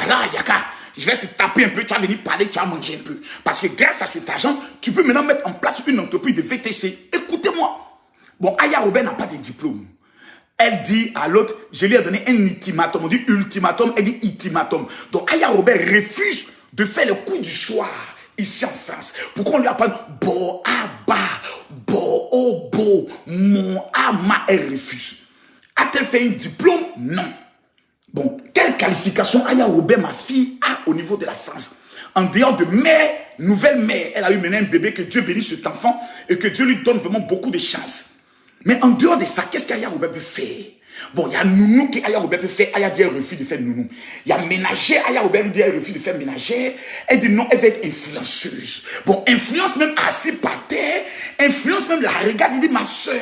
voilà, Yaka, je vais te taper un peu, tu vas venir parler, tu vas manger un peu. Parce que grâce à cet argent, tu peux maintenant mettre en place une entreprise de VTC. Écoutez-moi. Bon, Aya Robert n'a pas de diplôme. Elle dit à l'autre, je lui ai donné un ultimatum. On dit ultimatum, elle dit ultimatum. Donc Aya Robert refuse de faire le coup du soir ici en France. Pourquoi on lui apprend bo aba, bo obo, mon ama, elle refuse. A-t-elle fait un diplôme? Non. Bon, quelle qualification Aya Robert, ma fille, a au niveau de la France? En dehors de mère, nouvelle mère, elle a eu maintenant un bébé, que Dieu bénisse cet enfant et que Dieu lui donne vraiment beaucoup de chance. Mais en dehors de ça, qu'est-ce qu'Aya Robert peut faire? Bon, il y a nounou qu'Aya Robert peut faire. Aya dit elle refuse de faire nounou. Il y a ménager, Aya Robert lui dit elle refuse de faire ménager. Elle dit non, elle va être influenceuse. Bon, influence même assis par terre. Influence même la regarde. Il dit ma soeur,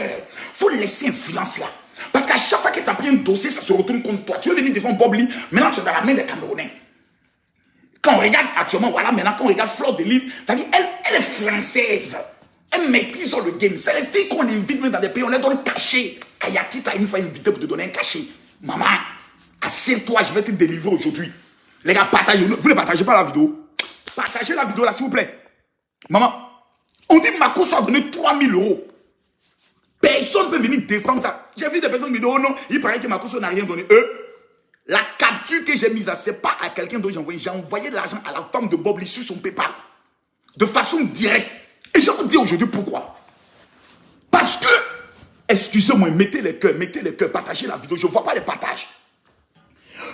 faut laisser influence là. Parce qu'à chaque fois que tu as pris un dossier, ça se retourne contre toi. Tu veux venir devant Bob Lee, maintenant tu es dans la main des Camerounais. Quand on regarde actuellement, voilà, maintenant quand on regarde Fleur de Lille, c'est-à-dire elle est française. Elle maîtrise le game. C'est les filles qu'on invite même dans des pays, on les donne cachet. Ayaki t'a une fois invité pour te donner un cachet. Maman, assieds-toi, je vais te délivrer aujourd'hui. Les gars, partagez. Vous ne partagez pas la vidéo. Partagez la vidéo là, s'il vous plaît. Maman, on dit Makosso a donné 3 000 euros. Personne ne peut venir défendre ça. J'ai vu des personnes qui me disent, oh non, il paraît que Makosso n'a rien donné. La capture que j'ai mise à, c'est pas à quelqu'un d'autre, j'ai envoyé de l'argent à la femme de Bob Lee sur son PayPal. De façon directe. Et je vous dis aujourd'hui pourquoi. Parce que, excusez-moi, mettez les cœurs, partagez la vidéo. Je ne vois pas les partages.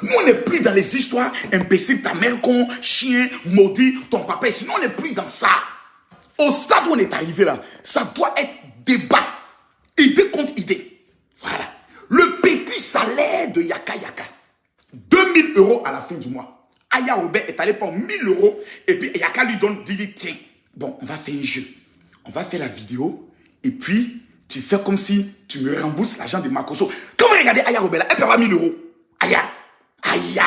Nous, on n'est plus dans les histoires imbéciles, ta mère con, chien, maudit, ton papa. Sinon, on n'est plus dans ça. Au stade où on est arrivé là, ça doit être débat. Idée contre idée. Voilà. Le petit salaire de Yaka Yaka. 2 000 euros à la fin du mois. Aya Robert est allé pour 1 000 euros. Et puis Yaka lui donne, dit, tiens. Bon, on va faire un jeu. On va faire la vidéo. Et puis, tu fais comme si tu me rembourses l'argent de Makosso. Quand vous regardez Aya Robert, elle peut avoir 1 000 euros. Aya. Aya.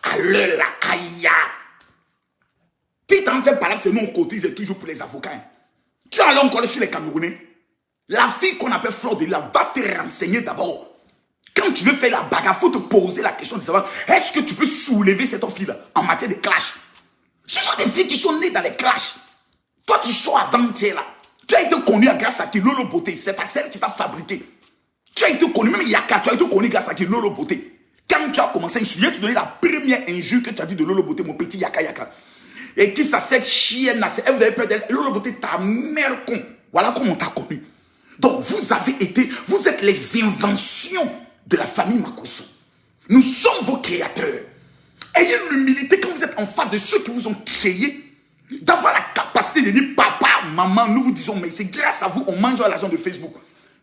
Allez là. Aya. Si tu en fais par là, c'est nous, on cotise toujours pour les avocats. Hein. Tu as encore sur les Camerounais. La fille qu'on appelle Fleur de Lille va te renseigner d'abord. Quand tu veux faire la bagarre, il faut te poser la question de savoir est-ce que tu peux soulever cette fille-là en matière de clash. Ce sont des filles qui sont nées dans les clashs. Toi, tu sors avant-hier là. Tu as été connu grâce à qui Lolo Beauté. C'est ta celle qui t'a fabriqué. Tu as été connu, même Yaka, tu as été connu grâce à qui Lolo Beauté. Quand tu as commencé à insulter, tu donnais la première injure que tu as dit de Lolo Beauté, mon petit Yaka Yaka. Et qui ça, cette chienne là, vous avez peur d'elle. Lolo Beauté, ta mère con. Voilà comment on t'a connu. Donc, vous êtes les inventions de la famille Makosso. Nous sommes vos créateurs. Ayez l'humilité quand vous êtes en face de ceux qui vous ont créé, d'avoir la capacité de dire papa, maman, nous vous disons, mais c'est grâce à vous, on mange l'argent de Facebook.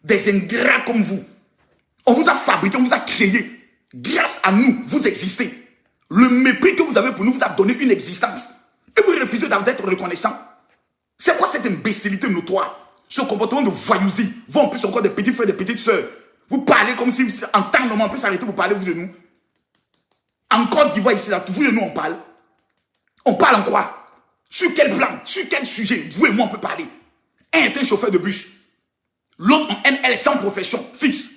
Des ingrats comme vous. On vous a fabriqué, on vous a créé. Grâce à nous, vous existez. Le mépris que vous avez pour nous vous a donné une existence. Et vous refusez d'être reconnaissant. C'est quoi cette imbécilité notoire? Ce comportement de voyousie. Vous en plus encore des petits frères, des petites sœurs. Vous parlez comme si en temps normal on peut s'arrêter pour parler vous de nous. En Côte d'Ivoire ici, là, vous et nous on parle. On parle en quoi? Sur quel plan? Sur quel sujet? Vous et moi on peut parler. Un est un chauffeur de bus. L'autre en elle est sans profession, fixe.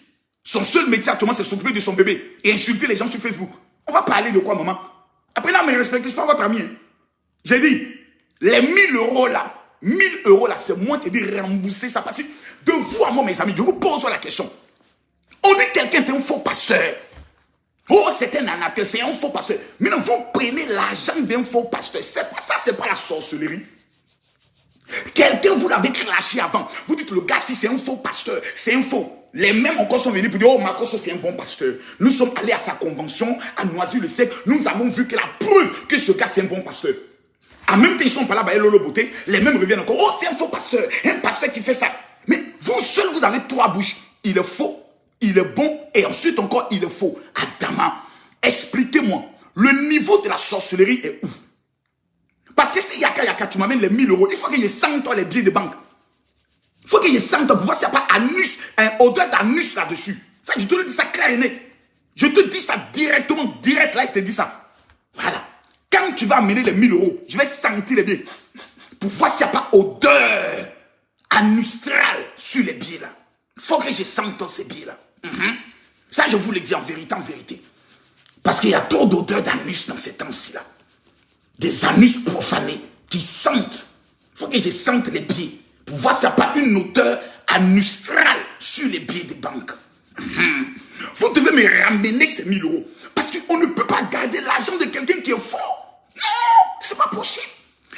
Son seul métier actuellement c'est s'occuper de son bébé et insulter les gens sur Facebook. On va parler de quoi, maman? Après là, mais respectez, c'est pas votre ami. Hein. J'ai dit, les 1 000 euros là, 1 000 euros là, c'est moi qui ai dit rembourser ça parce que de vous à moi, mes amis, je vous pose la question. On dit que quelqu'un est un faux pasteur. Oh, c'est un arnaqueur, c'est un faux pasteur. Mais non, vous prenez l'argent d'un faux pasteur. C'est pas ça, c'est pas la sorcellerie. Quelqu'un, vous l'avez clashé avant. Vous dites, le gars, si c'est un faux pasteur, c'est un faux. Les mêmes encore sont venus pour dire, oh, Makosso, c'est un bon pasteur. Nous sommes allés à sa convention, à Noisy-le-Sec. Nous avons vu que la preuve que ce gars, c'est un bon pasteur. En même temps, ils sont pas là, bah, Lolo Beauté. Les mêmes reviennent encore, oh, c'est un faux pasteur. Un pasteur qui fait ça. Mais vous seul, vous avez 3 bouches. Il est faux. Il est bon et ensuite encore il est faux. Adama, expliquez-moi, le niveau de la sorcellerie est où? Parce que si Yaka Yaka, tu m'amènes les 1 000 euros, il faut que je sente toi les billets de banque. Il faut que je sente toi pour voir s'il n'y a pas anus, un odeur d'anus là-dessus. Ça, je te le dis ça clair et net. Je te dis ça directement, direct là, il te dit ça. Voilà. Quand tu vas amener les 1 000 euros, je vais sentir les billets pour voir s'il n'y a pas odeur anustrale sur les billets là. Il faut que je sente ces billets là. Ça, je vous le dis en vérité, en vérité. Parce qu'il y a trop d'odeurs d'anus dans ces temps-ci là. Des anus profanés qui sentent. Il faut que je sente les billets pour voir s'il n'y a pas une odeur anustrale sur les billets des banques. Vous devez me ramener ces 1000 euros. Parce qu'on ne peut pas garder l'argent de quelqu'un qui est fort. Non, c'est pas possible.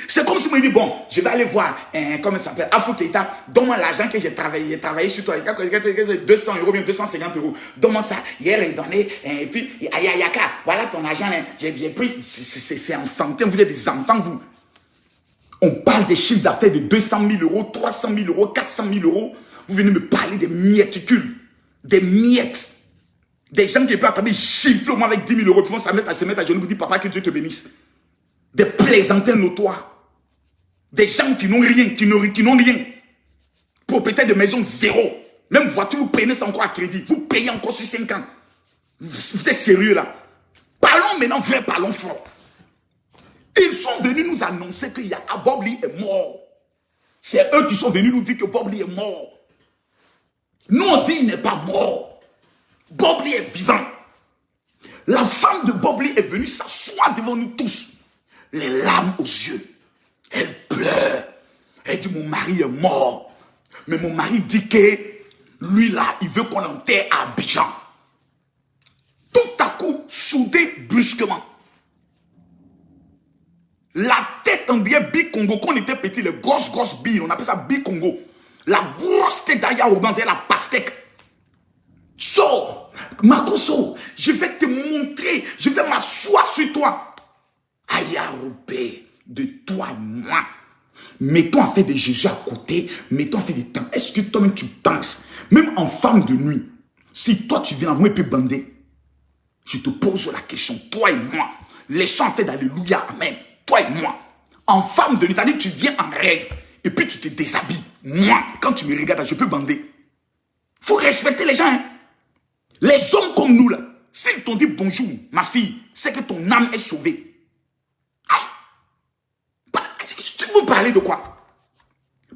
C'est comme si on me dit, bon, je vais aller voir, comment ça s'appelle, Afou Keïta, donne-moi l'argent que j'ai travaillé sur toi, 200 euros, bien 250 euros. Donne-moi ça. Hier, il donnait, et puis, Yaka, voilà ton argent, j'ai pris, c'est enfantin, vous êtes des enfants, vous. On parle des chiffres d'affaires de 200 000 euros, 300 000 euros, 400 000 euros. Vous venez me parler des mietticules, des miettes. Des gens qui peuvent attraper chiffre au moins avec 10 000 euros, qui vont se mettre à genoux, vous dire, papa, que Dieu te bénisse. Des plaisantins notoires. Des gens qui n'ont rien, qui n'ont rien. Propriétaire de maison, zéro. Même voiture, vous prenez ça encore à crédit. Vous payez encore sur 5 ans. Vous êtes sérieux là? Parlons maintenant, vrai, parlons fort. Ils sont venus nous annoncer que Bob Lee est mort. C'est eux qui sont venus nous dire que Bob Lee est mort. Nous on dit qu'il n'est pas mort. Bob Lee est vivant. La femme de Bob Lee est venue s'asseoir devant nous tous. Les larmes aux yeux. Elle pleure. Elle dit, mon mari est mort. Mais mon mari dit que lui là, il veut qu'on l'enterre à Abidjan. Tout à coup, soudain, brusquement. La tête, on dirait Bi-Congo. Quand on était petit, les grosses billes, on appelle ça Bi-Congo. La grosse tête d'Aya Urban, la pastèque. Sors, Makoso, je vais te montrer, je vais m'asseoir sur toi. Aya Urban, de toi, moi. Mettons à faire de Jésus à côté, mettons à faire du temps. Est-ce que toi-même tu penses, même en femme de nuit, si toi tu viens à moi et puis bander, je te pose la question, toi et moi, les chants d'Alléluia, Amen. Toi et moi, en femme de nuit, c'est-à-dire tu viens en rêve et puis tu te déshabilles. Moi, quand tu me regardes, je peux bander. Il faut respecter les gens. Hein? Les hommes comme nous, là, s'ils t'ont dit bonjour, ma fille, c'est que ton âme est sauvée. Aïe! Tu veux parler de quoi?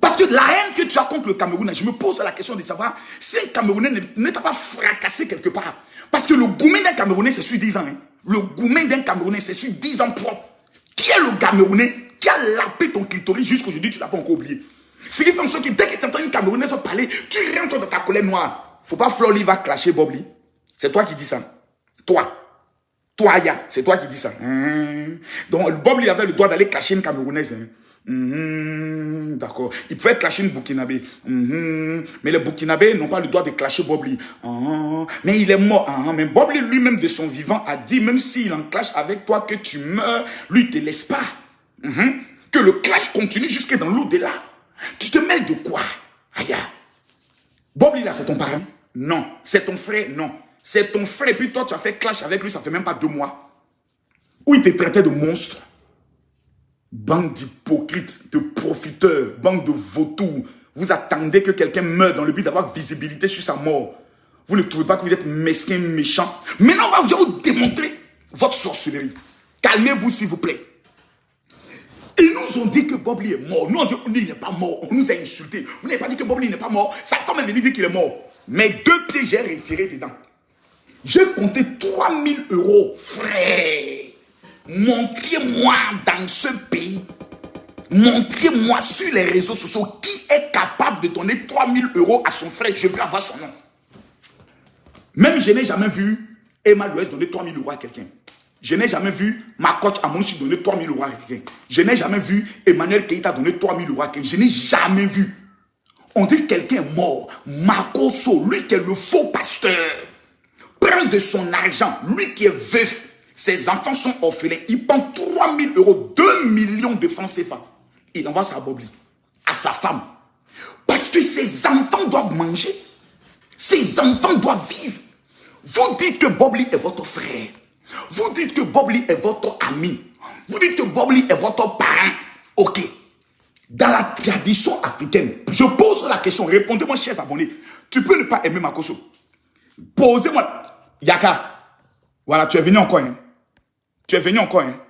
Parce que la haine que tu as contre le Cameroun, je me pose la question de savoir si un Camerounais ne t'a pas fracassé quelque part. Parce que le gourmet d'un Camerounais, c'est sur 10 ans. Hein? Le gourmet d'un Camerounais, c'est sur 10 ans propre. Qui est le Camerounais qui a lapé ton clitoris jusqu'aujourd'hui, tu ne l'as pas encore oublié. Ce qui fait en sorte que dès que tu entends une Camerounaise parler, tu rentres dans ta colère noire. Faut pas Florly va clasher Bob Lee. C'est toi qui dis ça. Toi, Aya, c'est toi qui dis ça. Donc Bob Lee avait le droit d'aller clasher une Camerounaise. D'accord. Il pouvait clasher une Burkinabé. Mais les Burkinabés n'ont pas le droit de clasher Bob Lee. Mais il est mort. Mais Bob Lee lui-même de son vivant a dit, même s'il en clash avec toi, que tu meurs, lui il te laisse pas. Que le clash continue jusque dans l'au-delà. Tu te mêles de quoi? Aya. Bob Lee là, c'est ton parent? Non. C'est ton frère? Non. C'est ton frère. Et puis toi, tu as fait clash avec lui, ça fait même pas 2 mois. Où il te traitait de monstre. Bande d'hypocrites, de profiteurs, bande de vautours. Vous attendez que quelqu'un meure dans le but d'avoir visibilité sur sa mort. Vous ne trouvez pas que vous êtes mesquin, méchant? Maintenant, on va vous démontrer votre sorcellerie. Calmez-vous, s'il vous plaît. Ils nous ont dit que Bob Lee est mort. Nous, on dit qu'il n'est pas mort. On nous a insultés. Vous n'avez pas dit que Bob Lee n'est pas mort. Sa femme est venue dire qu'il est mort. Mais 2 pieds, j'ai retiré dedans. J'ai compté 3 000 euros, frère. Montrez-moi dans ce pays, montrez-moi sur les réseaux sociaux qui est capable de donner 3 000 euros à son frère. Je veux avoir son nom. Même je n'ai jamais vu Emma Louès donner 3 000 euros à quelqu'un. Je n'ai jamais vu ma coach Amonchi donner 3 000 euros à quelqu'un. Je n'ai jamais vu Emmanuel Keïta donner 3 000 euros à quelqu'un. Je n'ai jamais vu. On dit que quelqu'un est mort. Makoso, lui qui est le faux pasteur, prend de son argent, lui qui est veuf. Ses enfants sont orphelins. Il prend 3 000 euros, 2 millions de francs CFA. Il envoie ça à Bob Lee, à sa femme. Parce que ses enfants doivent manger. Ses enfants doivent vivre. Vous dites que Bob Lee est votre frère. Vous dites que Bob Lee est votre ami. Vous dites que Bob Lee est votre parent. Ok. Dans la tradition africaine, je pose la question. Répondez-moi, chers abonnés. Tu peux ne pas aimer Makoso. Posez-moi. Yaka. Voilà, tu es venu encore. Hein. Tu es venu encore, hein?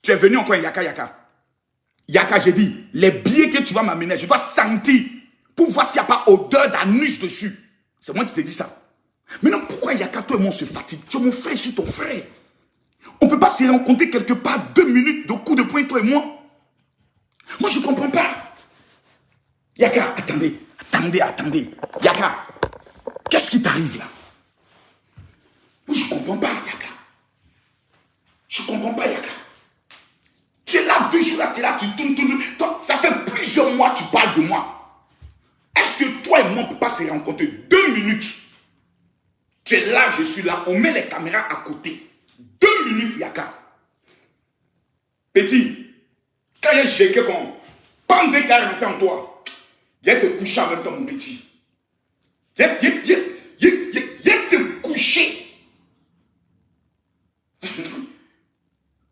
Tu es venu encore, Yaka. Yaka, j'ai dit, les billets que tu vas m'amener, je dois sentir pour voir s'il n'y a pas odeur d'anus dessus. C'est moi qui te dis ça. Maintenant, pourquoi pourquoi Yaka, toi et moi, on se fatigue? Tu es mon frère, je suis ton frère. On ne peut pas se rencontrer quelque part 2 minutes de coups de poing, toi et moi. Moi, je ne comprends pas. Yaka, attendez. Yaka, qu'est-ce qui t'arrive là? Moi, je ne comprends pas, Yaka. Je ne comprends pas, Yaka. Tu es là 2 jours, là, tu es là, tu tournes. Toi, ça fait plusieurs mois que tu parles de moi. Est-ce que toi et moi, on ne peut pas se rencontrer 2 minutes? Tu es là, je suis là, on met les caméras à côté. 2 minutes, Yaka. Petit, quand il y a quelqu'un comme pendant qu'il a rentré en toi, il y a te coucher en même temps, mon petit. Il y a te coucher.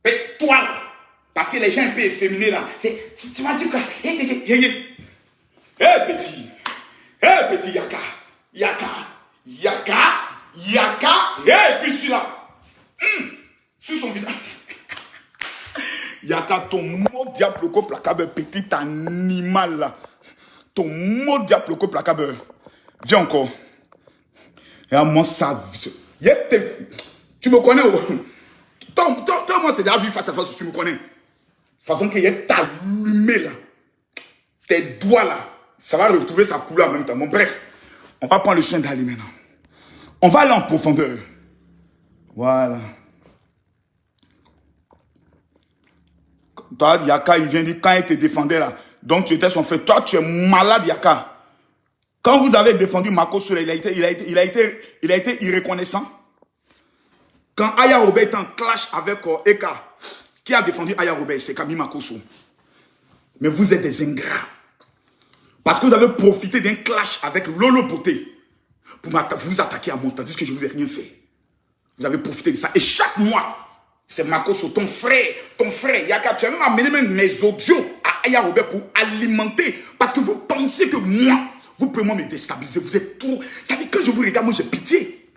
Mais toi, là, parce que les gens un peu efféminés, là, tu m'as dit quoi? Hé, petit, Yaka, et puis celui-là, sur son visage. Yaka, ton mot diabloco placable, petit animal là. Ton mot diabloco placable. Viens encore. Et à moi, ça. Tu me connais. Toi, moi, c'est déjà vu face à face, tu me connais. De toute façon, qu'il y a t'allumé là. Tes doigts là. Ça va retrouver sa couleur en même temps. Bon, bref, on va prendre le soin d'aller maintenant. On va aller en profondeur. Voilà. Toi, Yaka, il vient dire quand il te défendait là. Donc tu étais son frère. Toi, tu es malade, Yaka. Quand vous avez défendu Marco Soula, il a été irreconnaissant. Quand Aya Robert est en clash avec Eka, qui a défendu Aya Robert, c'est Camille Makoso. Mais vous êtes des ingrats. Parce que vous avez profité d'un clash avec Lolo Beauté pour vous attaquer à moi, tandis que je ne vous ai rien fait. Vous avez profité de ça. Et chaque mois, c'est Makoso, ton frère, Yaka, tu as même amené mes audios à Aya Robert pour alimenter. Parce que vous pensez que moi, vous pouvez me déstabiliser. Vous êtes trop... C'est-à-dire que quand je vous regarde, moi j'ai pitié.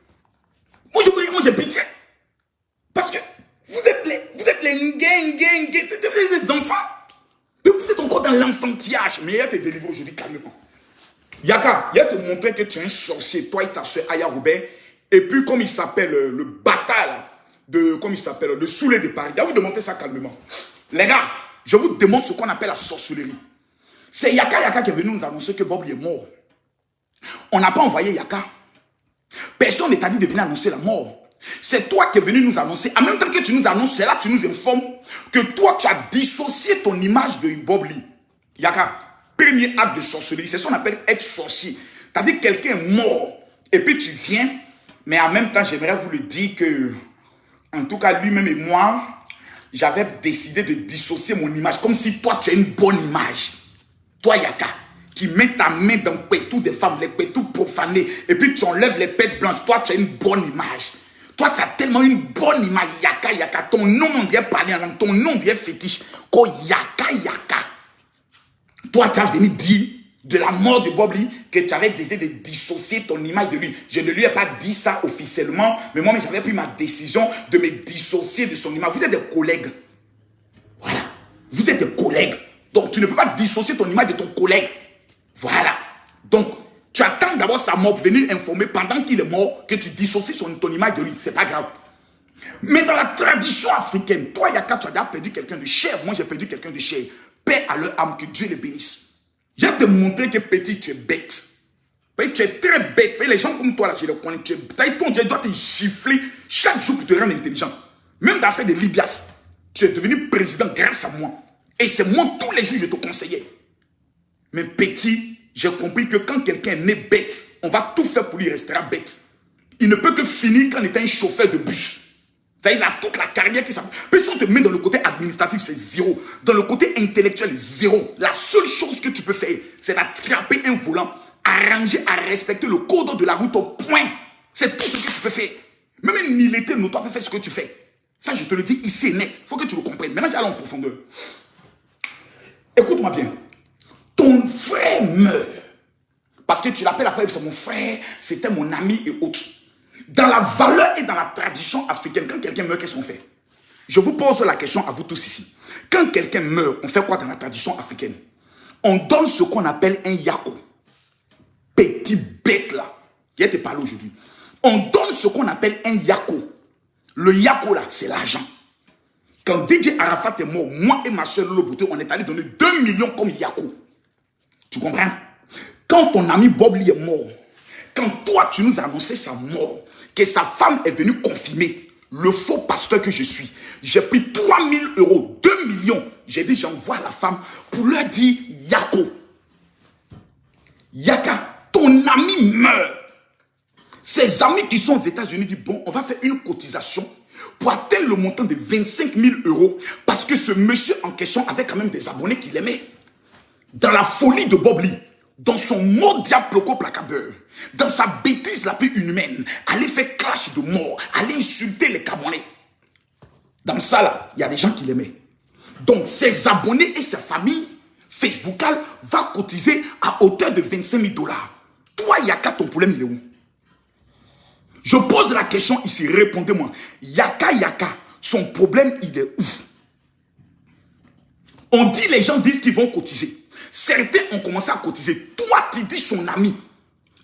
Moi je vous regarde, moi j'ai pitié. Parce que vous êtes les enfants. Mais vous êtes encore dans l'enfantillage. Mais il a te délivré aujourd'hui calmement. Yaka, il a te montré que tu es un sorcier. Toi et ta soeur Aya Robert. Et puis comme il s'appelle le bâtard là. Comme il s'appelle, le saoulé de Paris. Il va vous démontrer ça calmement. Les gars, je vous démontre ce qu'on appelle la sorcellerie. C'est Yaka qui est venu nous annoncer que Bob est mort. On n'a pas envoyé Yaka. Personne n'est dit de venir annoncer la mort. C'est toi qui es venu nous annoncer. En même temps que tu nous annonces, c'est là que tu nous informes que toi, tu as dissocié ton image de Bob Lee. Yaka, premier acte de sorcellerie, c'est ce qu'on appelle être sorcier. C'est-à-dire que quelqu'un est mort. Et puis tu viens, mais en même temps, j'aimerais vous le dire que, en tout cas, lui-même et moi, j'avais décidé de dissocier mon image. Comme si toi, tu as une bonne image. Toi, Yaka, qui met ta main dans le pétou des femmes, les pétous profanés, et puis tu enlèves les pètes blanches. Toi, tu as une bonne image. Toi, tu as tellement une bonne image. Yaka. Ton nom, on vient parler en langue. Ton nom vient fétiche. Ko Yaka. Toi, tu as venu dire de la mort de Bob Lee que tu avais décidé de dissocier ton image de lui. Je ne lui ai pas dit ça officiellement, mais moi, j'avais pris ma décision de me dissocier de son image. Vous êtes des collègues. Voilà. Vous êtes des collègues. Donc, tu ne peux pas dissocier ton image de ton collègue. Voilà. Donc, tu attends d'abord sa mort pour venir informer pendant qu'il est mort que tu dissocies ton image de lui. C'est pas grave. Mais dans la tradition africaine, toi, Yaka, tu as déjà perdu quelqu'un de cher. Moi, j'ai perdu quelqu'un de cher. Paix à leur âme, que Dieu les bénisse. Je vais te montrer que petit, tu es bête. Tu es très bête. Les gens comme toi, là, je les connais. Ton Dieu doit te gifler chaque jour pour te rendre intelligent. Même dans l'affaire de Libias, tu es devenu président grâce à moi. Et c'est moi, tous les jours, je te conseillais. Mais petit, j'ai compris que quand quelqu'un est né bête, on va tout faire pour lui, il restera bête. Il ne peut que finir quand il est un chauffeur de bus. C'est-à-dire, il a toute la carrière qui s'appelle. Mais si on te met dans le côté administratif, c'est zéro. Dans le côté intellectuel, zéro. La seule chose que tu peux faire, c'est d'attraper un volant, arranger à respecter le code de la route au point. C'est tout ce que tu peux faire. Même une nulité ne doit pas faire ce que tu fais. Ça, je te le dis ici, net. Il faut que tu le comprennes. Maintenant, j'allais en profondeur. Écoute-moi bien. Ton frère meurt. Parce que tu l'appelles après, c'est mon frère, c'était mon ami et autres. Dans la valeur et dans la tradition africaine, quand quelqu'un meurt, qu'est-ce qu'on fait? Je vous pose la question à vous tous ici. Quand quelqu'un meurt, on fait quoi dans la tradition africaine? On donne ce qu'on appelle un yako. Petit bête là. Qui a été parlé aujourd'hui. On donne ce qu'on appelle un yako. Le yako là, c'est l'argent. Quand DJ Arafat est mort, moi et ma soeur Lolo Bouté, on est allé donner 2 millions comme yako. Tu comprends? Quand ton ami Bob Lee est mort, quand toi tu nous as annoncé sa mort, que sa femme est venue confirmer, le faux pasteur que je suis, j'ai pris 3 000 euros, 2 millions. J'ai dit, j'envoie la femme pour leur dire, Yako, Yaka, ton ami meurt. Ses amis qui sont aux États-Unis disent, bon, on va faire une cotisation pour atteindre le montant de 25 000 euros parce que ce monsieur en question avait quand même des abonnés qu'il aimait. Dans la folie de Bob Lee, dans son mot diaploco placabeur, dans sa bêtise la plus inhumaine, aller faire clash de mort, aller insulter les Gabonais. Dans ça là, il y a des gens qui l'aimaient. Donc ses abonnés et sa famille Facebookale va cotiser à hauteur de 25 000 $. Toi Yaka, ton problème il est où? Je pose la question ici, répondez-moi. Yaka, son problème il est où? On dit, les gens disent qu'ils vont cotiser. Certains ont commencé à cotiser. Toi, tu dis son ami.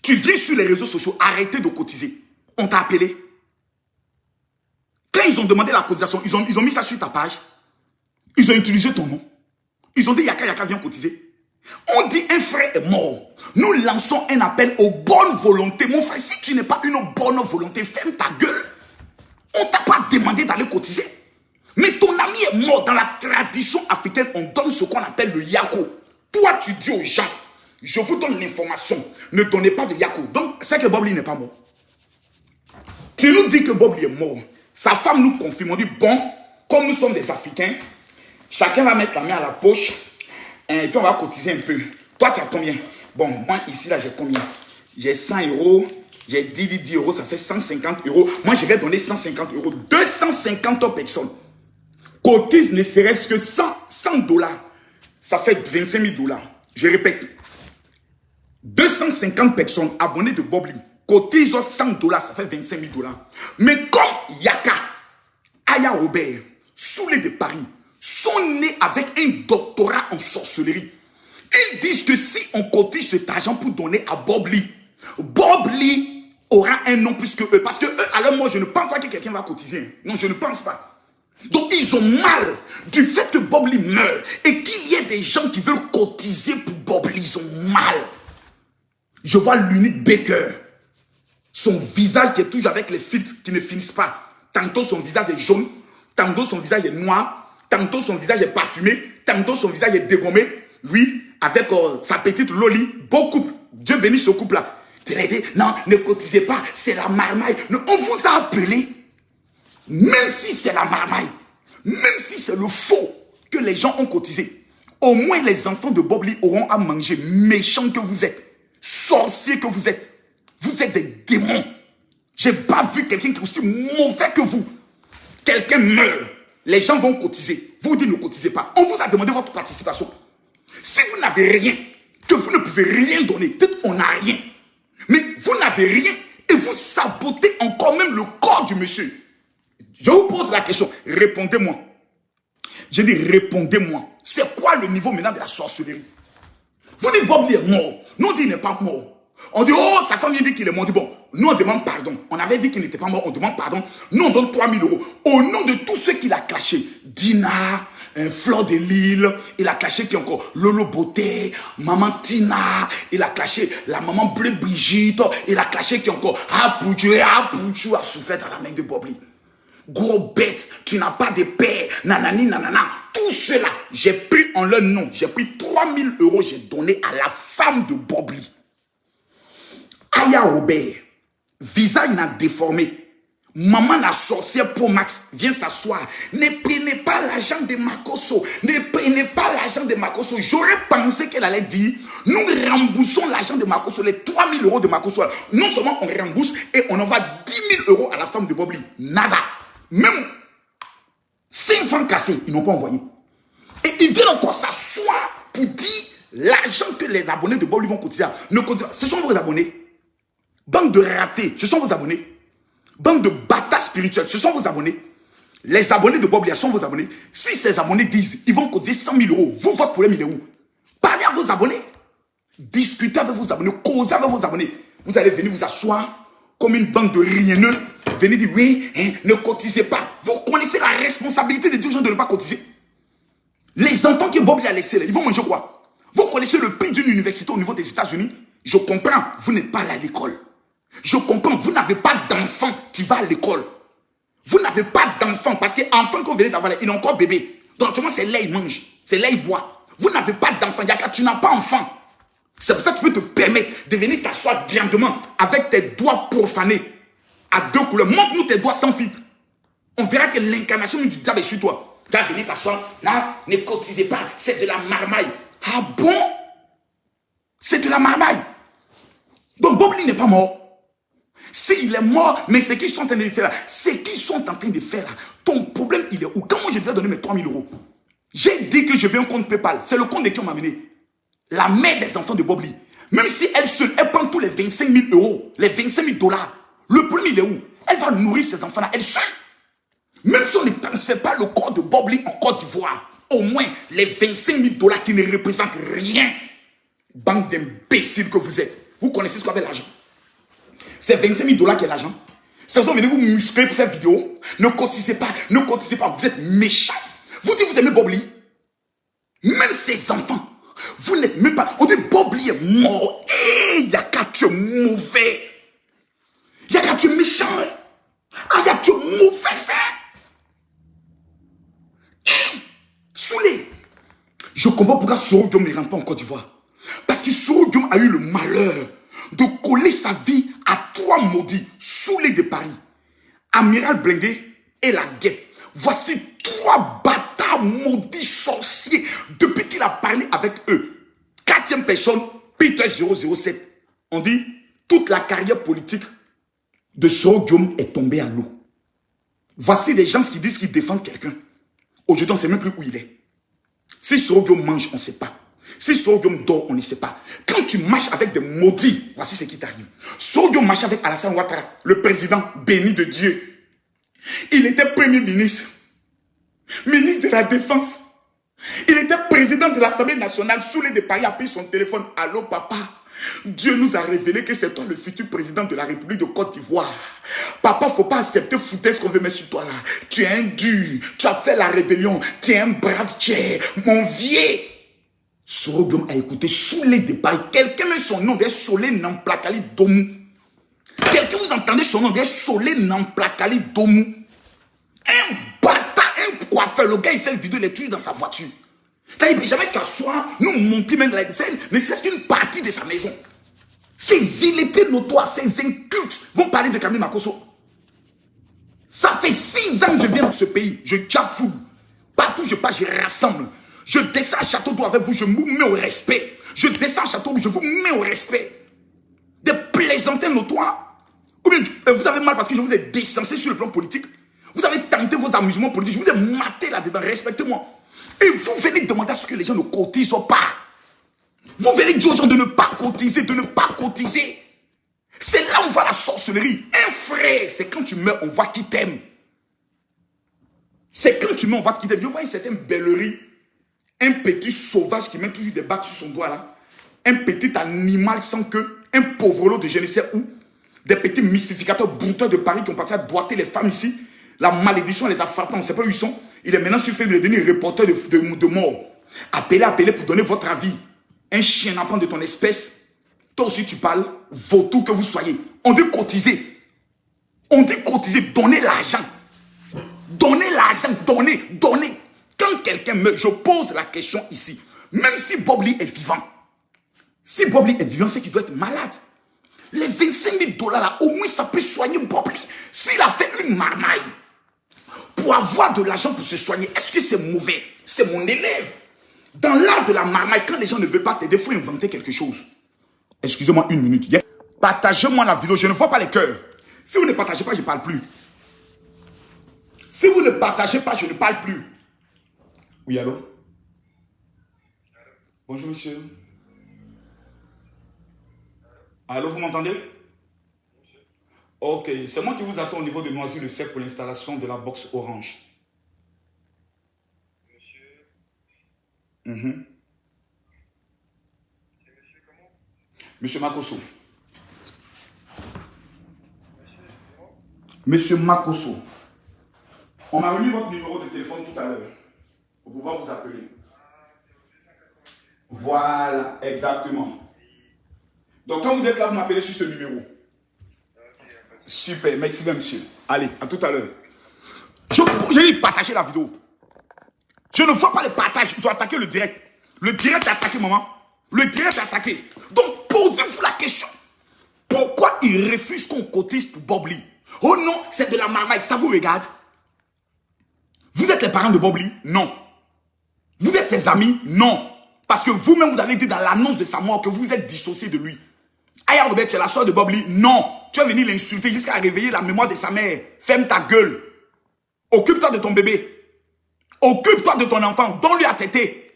Tu viens sur les réseaux sociaux, arrêtez de cotiser. On t'a appelé. Quand ils ont demandé la cotisation, ils ont mis ça sur ta page. Ils ont utilisé ton nom. Ils ont dit Yaka, viens cotiser. On dit un frère est mort. Nous lançons un appel aux bonnes volontés. Mon frère, si tu n'es pas une bonne volonté, ferme ta gueule. On ne t'a pas demandé d'aller cotiser. Mais ton ami est mort. Dans la tradition africaine, on donne ce qu'on appelle le yako. Toi, tu dis aux gens, je vous donne l'information. Ne donnez pas de yako. Donc, c'est que Bob Lee n'est pas mort. Tu nous dis que Bob Lee est mort. Sa femme nous confirme. On dit, bon, comme nous sommes des Africains, chacun va mettre la main à la poche et puis on va cotiser un peu. Toi, tu as combien? Bon, moi, ici, là, j'ai combien? J'ai 100 euros. J'ai 10 euros, ça fait 150 euros. Moi, je vais donner 150 euros. 250 personnes cotisent ne serait-ce que 100 $. Ça fait 25 000 $. Je répète. 250 personnes abonnées de Bob Lee cotisent 100 $, ça fait 25 000 $. Mais comme Yaka, Aya Robert, Soulé de Paris, sont nés avec un doctorat en sorcellerie. Ils disent que si on cotise cet argent pour donner à Bob Lee aura un nom plus que eux. Parce que eux, alors moi, je ne pense pas que quelqu'un va cotiser. Non, je ne pense pas. Donc, ils ont mal du fait que Bob Lee meurt et qu'il y ait des gens qui veulent cotiser pour Bob Lee. Ils ont mal. Je vois l'unique Baker. Son visage qui est toujours avec les filtres qui ne finissent pas. Tantôt, son visage est jaune. Tantôt, son visage est noir. Tantôt, son visage est parfumé. Tantôt, son visage est dégommé. Oui, avec sa petite Loli. Beau couple. Dieu bénisse ce couple-là. Non, ne cotisez pas. C'est la marmaille. Non, on vous a appelé. Même si c'est la marmaille. Même si c'est le faux que les gens ont cotisé. Au moins, les enfants de Bob Lee auront à manger. Méchants que vous êtes. Sorciers que vous êtes. Vous êtes des démons. J'ai pas vu quelqu'un qui est aussi mauvais que vous. Quelqu'un meurt. Les gens vont cotiser. Vous dites ne cotisez pas. On vous a demandé votre participation. Si vous n'avez rien, que vous ne pouvez rien donner, peut-être on n'a rien. Mais vous n'avez rien et vous sabotez encore même le corps du monsieur. Je vous pose la question. Répondez-moi. Je dis répondez-moi. C'est quoi le niveau maintenant de la sorcellerie? Vous dites Bob Lee est mort. Nous on dit il n'est pas mort. On dit, oh, sa femme vient dire qu'il est mort. On dit, bon, nous on demande pardon. On avait dit qu'il n'était pas mort, on demande pardon. Nous on donne 3 000 euros. Au nom de tous ceux qu'il a clashés. Dina, Fleur de Lille, il a clashé qui encore? Lolo Beauté, Maman Tina, il a clashé la maman Bleu Brigitte, il a clashé qui encore? Pouchou a souffert dans la main de Bob Lee. Gros bête, tu n'as pas de père, nanani, nanana. Tout cela, j'ai pris en leur nom. J'ai pris 3 000 euros, j'ai donné à la femme de Bob Lee. Aya Robert, visage n'a déformé. Maman la sorcière Pro Max vient s'asseoir. Ne prenez pas l'argent de Makosso. Ne prenez pas l'argent de Makosso. J'aurais pensé qu'elle allait dire, nous remboursons l'argent de Makosso, les 3 000 euros de Makosso. Non seulement on rembourse et on envoie 10 000 euros à la femme de Bob Lee. Nada. Même 5 francs cassés, ils n'ont pas envoyé. Et ils viennent encore s'asseoir pour dire l'argent que les abonnés de Bob Lee vont cotiser. Ce sont vos abonnés. Bande de ratés, ce sont vos abonnés. Bande de bâtards spirituels, ce sont vos abonnés. Les abonnés de Bob Lee sont vos abonnés. Si ces abonnés disent, ils vont cotiser 100 000 euros, vous, votre problème, il est où? Parlez à vos abonnés. Discutez avec vos abonnés, causez avec vos abonnés. Vous allez venir vous asseoir, comme une bande de rieneux, venez dire oui, hein, ne cotisez pas. Vous connaissez la responsabilité des dirigeants de ne pas cotiser. Les enfants que Bob lui a laissés, ils vont manger quoi? Vous connaissez le prix d'une université au niveau des États-Unis? Je comprends, vous n'êtes pas allé à l'école. Je comprends, vous n'avez pas d'enfant qui va à l'école. Vous n'avez pas d'enfant, parce qu'enfant qu'on venait d'avoir, il est encore bébé. Donc, tu vois, c'est là il mange, c'est là il boit. Vous n'avez pas d'enfant, tu n'as pas enfant. C'est pour ça que tu peux te permettre de venir t'asseoir grandement avec tes doigts profanés à 2 couleurs. Montre-nous tes doigts sans filtre. On verra que l'incarnation du diable est sur toi. Tu vas venir t'asseoir. Non, ne cotisez pas, c'est de la marmaille. Ah bon? C'est de la marmaille. Donc Bob Lee n'est pas mort. S'il est mort, mais ce qu'ils sont en train de faire là, ton problème, il est où? Quand moi je devais donner mes 3 000 euros, j'ai dit que je veux un compte PayPal. C'est le compte de qui on m'a amené. La mère des enfants de Bob Lee. Même si elle seule, elle prend tous les 25 000 euros, les 25 000 dollars. Le problème, il est où? Elle va nourrir ces enfants-là, elle seule. Même si on ne transfère pas le corps de Bob Lee en Côte d'Ivoire, au moins les 25 000 dollars qui ne représentent rien. Bande d'imbéciles que vous êtes. Vous connaissez ce qu'on appelle l'argent. C'est 25 000 dollars qui est l'argent. C'est ça, venez vous muscler pour faire vidéo. Ne cotisez pas, ne cotisez pas. Vous êtes méchants. Vous dites que vous aimez Bob Lee. Même ses enfants. Vous n'êtes même pas. On dit Bob Lee est mort. Il y a qu'à tu es mauvais. Il y a qu'à tu es méchant. Ah, il y a tu es mauvais, ça. Saoulé. Je comprends pourquoi Soro Diom ne rentre pas en Côte d'Ivoire. Parce que Soro Diom a eu le malheur de coller sa vie à 3 maudits saoulés de Paris. Amiral Blindé et la guêpe. Voici 3 bâtards maudits sorciers depuis qu'il a parlé avec eux. 4e personne, Peter 007. On dit, toute la carrière politique de Soro Diom est tombée à l'eau. Voici des gens qui disent qu'ils défendent quelqu'un. Aujourd'hui, on ne sait même plus où il est. Si Soro Diom mange, on ne sait pas. Si Soro Diom dort, on ne sait pas. Quand tu marches avec des maudits, voici ce qui t'arrive. Soro Diom marche avec Alassane Ouattara, le président béni de Dieu. Il était premier ministre, ministre de la Défense. Il était président de l'Assemblée nationale. Soulé de Paris a pris son téléphone. Allô, papa? Dieu nous a révélé que c'est toi le futur président de la République de Côte d'Ivoire. Papa, il ne faut pas accepter foutaise qu'on veut mettre sur toi là. Tu es un dur. Tu as fait la rébellion. Tu es un brave tchè. Mon vieux. Soro Diom a écouté Soulé de Paris. Quelqu'un met son nom des Solé Namplakali Domou. Quelqu'un vous entendez son nom des Solé Namplakali Domou. Un bâtard, un coiffeur. Le gars il fait une vidéo, il est tué dans sa voiture. Là, il ne peut jamais s'asseoir, nous monter même la scène, mais c'est qu'une partie de sa maison. Ces illettrés notoires, ces incultes vont parler de Camille Makosso. Ça fait 6 ans que je viens dans ce pays. Je jafoule. Partout où je passe, je rassemble. Je descends à Château d'Eau avec vous, je vous mets au respect. Je descends à Château d'Eau, je vous mets au respect. Des plaisantins notoires. Ou bien vous avez mal parce que je vous ai décensé sur le plan politique. Vous avez tenté vos amusements politiques. Je vous ai maté là-dedans. Respectez-moi. Et vous venez demander à ce que les gens ne cotisent pas. Vous venez dire aux gens de ne pas cotiser, de ne pas cotiser. C'est là où on voit la sorcellerie. Un frère, c'est quand tu meurs, on voit qui t'aime. C'est quand tu meurs, on voit qui t'aime. Je vois une certaine bellerie. Un petit sauvage qui met toujours des bagues sur son doigt là. Un petit animal sans queue. Un pauvrelot de je ne sais où. Des petits mystificateurs brouteurs de Paris qui ont parti à doigter les femmes ici. La malédiction les a frappés, on ne sait pas où ils sont. Il est maintenant sur Facebook, il est devenu reporter de mort. Appelez pour donner votre avis. Un chien n'apprend de ton espèce. Toi aussi tu parles, vautour que vous soyez. On dit cotiser. On dit cotiser, donner l'argent. Donnez l'argent, donnez. Quand quelqu'un meurt, je pose la question ici. Même si Bob Lee est vivant. Si Bob Lee est vivant, c'est qu'il doit être malade. Les 25 000 dollars là, au moins ça peut soigner Bob Lee. S'il a fait une marmaille pour avoir de l'argent pour se soigner, est-ce que c'est mauvais? C'est mon élève. Dans l'art de la marmaille, quand les gens ne veulent pas t'aider, il faut inventer quelque chose. Excusez-moi une minute. Partagez-moi la vidéo, je ne vois pas les cœurs. Si vous ne partagez pas, je ne parle plus. Si vous ne partagez pas, je ne parle plus. Oui, allô? Bonjour, monsieur. Allô, vous m'entendez? Ok, c'est moi qui vous attends au niveau de Noisy-le-Sec pour l'installation de la box orange. Monsieur. C'est monsieur comment? Monsieur Makosso. Monsieur Makoso, on m'a remis votre numéro de téléphone tout à l'heure pour pouvoir vous appeler. Voilà, exactement. Donc quand vous êtes là, vous m'appelez sur ce numéro. Super, merci bien, monsieur. Allez, à tout à l'heure. J'ai dit partager la vidéo. Je ne vois pas le partage, ils ont attaqué le direct. Le direct est attaqué, maman. Le direct est attaqué. Donc, posez-vous la question. Pourquoi ils refusent qu'on cotise pour Bob Lee? Oh non, c'est de la marmaille, ça vous regarde? Vous êtes les parents de Bob Lee? Non. Vous êtes ses amis? Non. Parce que vous-même, vous avez dit dans l'annonce de sa mort que vous êtes dissocié de lui. Aya Robert, tu es la soeur de Bob Lee? Non. Tu es venu l'insulter jusqu'à réveiller la mémoire de sa mère. Ferme ta gueule. Occupe-toi de ton bébé. Occupe-toi de ton enfant. Donne-lui à téter.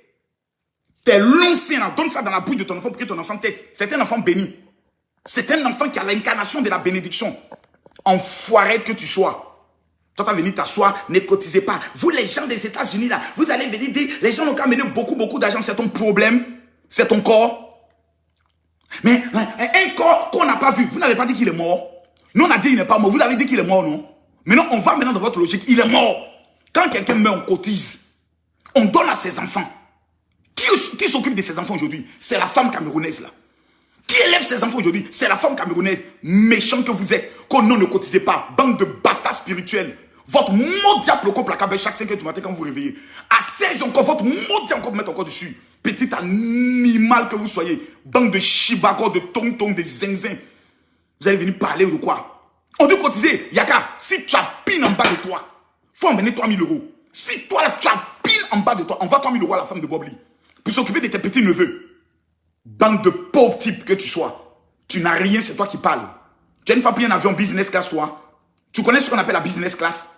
Tes longs seins, donne ça dans la bouche de ton enfant pour que ton enfant tète. C'est un enfant béni. C'est un enfant qui a l'incarnation de la bénédiction. Enfoiré que tu sois. Toi, tu vas venir t'asseoir, ne cotisez pas. Vous, les gens des États-Unis, là, vous allez venir dire, les gens n'ont qu'à mener beaucoup d'argent. C'est ton problème. C'est ton corps. Mais un corps qu'on n'a pas vu, vous n'avez pas dit qu'il est mort. Nous, on a dit qu'il n'est pas mort. Vous avez dit qu'il est mort, non? Maintenant, on va maintenant dans votre logique. Il est mort. Quand quelqu'un meurt, on cotise. On donne à ses enfants. Qui s'occupe de ses enfants aujourd'hui? C'est la femme camerounaise, là. Qui élève ses enfants aujourd'hui? C'est la femme camerounaise. Méchant que vous êtes. Qu'on ne cotisez pas. Bande de bâtards spirituels. Votre mot diable au placard chaque 5 heures du matin quand vous vous réveillez. À 16 ans encore, votre mot diable encore mettre encore dessus. Petit animal que vous soyez. Bande de chibago, de tong-tong, de zinzin. Vous allez venir parler de quoi? On doit cotiser. Yaka, si tu as pine en bas de toi, faut emmener 3000 €. Si toi, là, tu as pile en bas de toi, envoie 3000 € à la femme de Bob Lee. Pour s'occuper de tes petits neveux. Bande de pauvres types que tu sois. Tu n'as rien, c'est toi qui parles. Tu as une fois pris un avion business class, toi. Tu connais ce qu'on appelle la business class?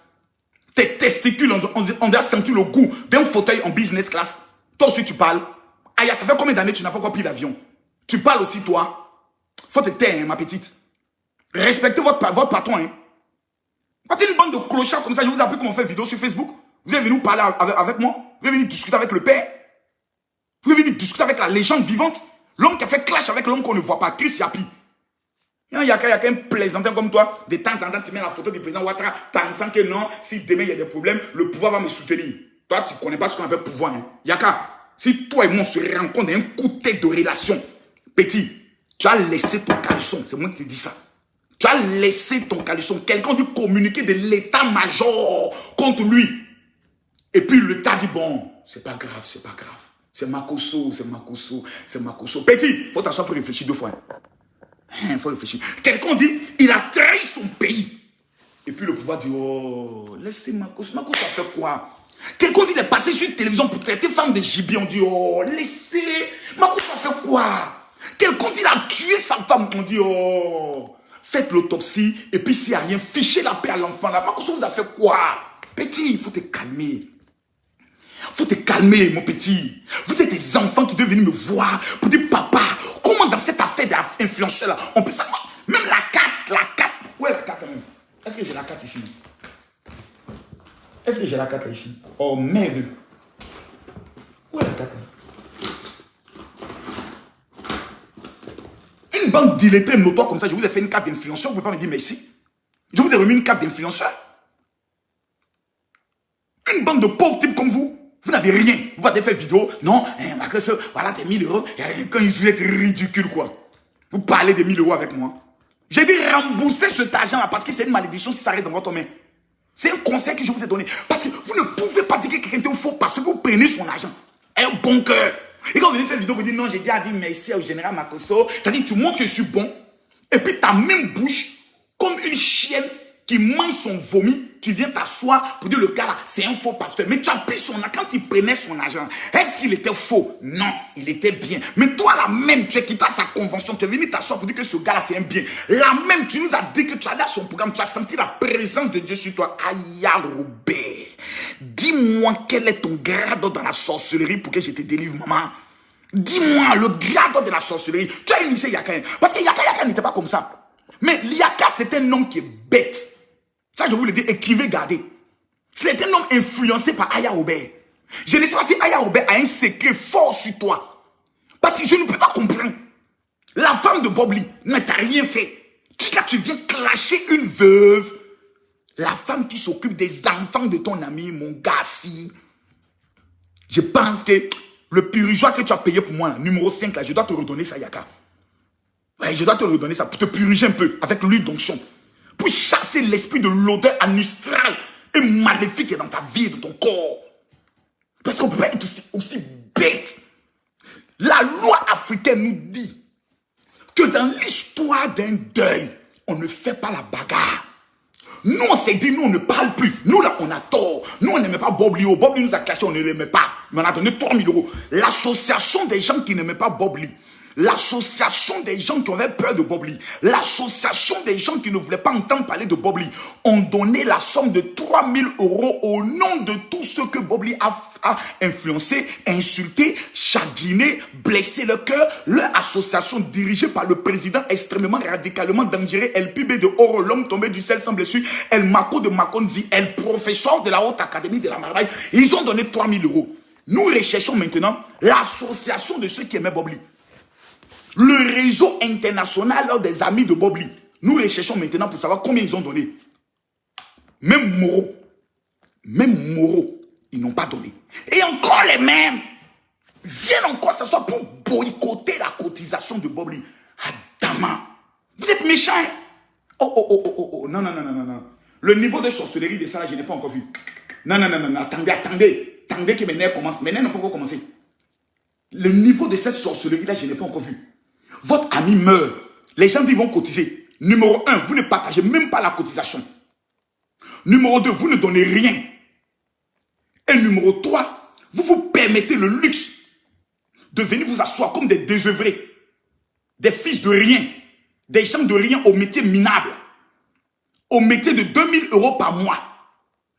Tes testicules, on a senti le goût d'un fauteuil en business class. Toi aussi, tu parles. Aya, ça fait combien d'années que tu n'as pas encore pris l'avion? Tu parles aussi, toi. Faut te taire, hein, ma petite. Respectez votre patron, hein. C'est une bande de clochards comme ça. Je vous ai appris comment faire vidéo sur Facebook. Vous êtes venu parler avec moi. Vous êtes venu discuter avec le père. Vous êtes venu discuter avec la légende vivante. L'homme qui a fait clash avec l'homme qu'on ne voit pas. Chris Yapi. Il y a qu'un plaisantin comme toi. De temps en temps, tu mets la photo du président Ouattara pensant que non, si demain il y a des problèmes, le pouvoir va me soutenir. Toi, tu ne connais pas ce qu'on appelle pouvoir. Hein. Yaka, si toi et moi on se rencontre dans un coup de tête de relation, petit, tu as laissé ton caleçon. C'est moi qui te dis ça. Tu as laissé ton caleçon. Quelqu'un dit communiquer de l'état-major contre lui. Et puis l'État dit, bon, c'est pas grave, c'est pas grave. C'est Makoso, c'est Makoso, c'est Makoso. Petit, il faut t'asseoir, il faut réfléchir 2 fois. Il faut réfléchir. Quelqu'un dit, il a trahi son pays. Et puis le pouvoir dit, oh, laissez Makoso. Makoso a fait quoi? Quelqu'un dit, il est passé sur la télévision pour traiter femme de gibier. On dit, oh, laissez. Makoso a fait quoi? Quelqu'un dit, il a tué sa femme. On dit, oh, faites l'autopsie. Et puis s'il n'y a rien, fichez la paix à l'enfant. Makoso vous a fait quoi? Petit, il faut te calmer. Faut te calmer, mon petit. Vous êtes des enfants qui doivent venir me voir pour dire, papa, comment dans cette affaire d'influenceur là, on peut savoir, même la carte. Où est la carte même? Est-ce que j'ai la carte ici? Est-ce que j'ai la carte là ici? Oh merde. Où est la carte là? Une bande d'illettrés notoire comme ça, je vous ai fait une carte d'influenceur, vous ne pouvez pas me dire merci. Je vous ai remis une carte d'influenceur. Une bande de pauvres types comme vous. Vous n'avez rien. Vous avez fait vidéo. Non, voilà tes 1000 €. Quand ils êtes ridicules, quoi. Vous parlez de 1000 € avec moi. J'ai dit rembourser cet argent-là parce que c'est une malédiction si ça arrive dans votre main. C'est un conseil que je vous ai donné. Parce que vous ne pouvez pas dire que quelqu'un est faux parce que vous prenez son argent. Un bon cœur. Et quand vous venez faire vidéo, vous dites non, j'ai déjà dit merci au général Makoso. C'est-à-dire tu montres que je suis bon. Et puis ta même bouche, comme une chienne qui mange son vomi, tu viens t'asseoir pour dire le gars là, c'est un faux pasteur. Mais tu as pris son argent, quand il prenait son argent, est-ce qu'il était faux? Non, il était bien. Mais toi là même, tu as quitté sa convention, tu es venu t'asseoir pour dire que ce gars là c'est un bien. Là même, tu nous as dit que tu allais à son programme, tu as senti la présence de Dieu sur toi. Aya Robert, dis-moi quel est ton grade dans la sorcellerie pour que je te délivre, maman. Dis-moi le grade de la sorcellerie. Tu as initié Yaka. Parce que Yaka n'était pas comme ça. Mais Yaka, c'est un homme qui est bête. Ça, je vous le dis, écrivez, gardez. C'est un homme influencé par Aya Robert. Je ne sais pas si Aya Robert a un secret fort sur toi. Parce que je ne peux pas comprendre. La femme de Bob Lee ne t'a rien fait. Tu viens clasher une veuve La femme qui s'occupe des enfants de ton ami, mon gars, si. Je pense que le purgeoir que tu as payé pour moi, numéro 5, là, je dois te redonner ça, Yaka. Ouais, je dois te redonner ça pour te purger un peu avec l'huile d'onction. Pour chasser l'esprit de l'odeur anustrale et maléfique dans ta vie et dans ton corps. Parce qu'on peut pas être aussi bête. La loi africaine nous dit que dans l'histoire d'un deuil, on ne fait pas la bagarre. Nous, on s'est dit, nous, on ne parle plus. Nous, là, on a tort. Nous, on n'aimait pas Bob Lee. Bob Lee nous a clashé, on ne l'aimait pas. Mais on a donné 3 000 euros. L'association des gens qui n'aimaient pas Bob Lee, l'association des gens qui avaient peur de Bob Lee, l'association des gens qui ne voulaient pas entendre parler de Bob Lee, ont donné la somme de 3 000 euros au nom de tous ceux que Bob Lee a influencé, insulté, chagriné, blessé le cœur. Leur association dirigée par le président extrêmement radicalement dangereux, El Pibe de Oro, l'homme tombé du ciel sans blessure, El Mako de Makonzi, El professeur de la haute académie de la Maraille, ils ont donné 3 000 euros. Nous recherchons maintenant l'association de ceux qui aimaient Bob Lee. Le réseau international des amis de Bob Lee. Nous recherchons maintenant pour savoir combien ils ont donné. Même Moreau, ils n'ont pas donné. Et encore les mêmes viennent encore s'asseoir pour boycotter la cotisation de Bob Lee. Adama, vous êtes méchants, hein? Oh, non. Le niveau de sorcellerie de ça, je n'ai pas encore vu. Non, attendez que mes nerfs commencent. Mes nerfs n'ont pas encore commencé. Le niveau de cette sorcellerie-là, je n'ai pas encore vu. Votre ami meurt. Les gens disent vont cotiser. Numéro 1, vous ne partagez même pas la cotisation. Numéro 2, vous ne donnez rien. Et numéro 3, vous vous permettez le luxe de venir vous asseoir comme des désœuvrés, des fils de rien, des gens de rien au métier minable, au métier de 2 000 euros par mois.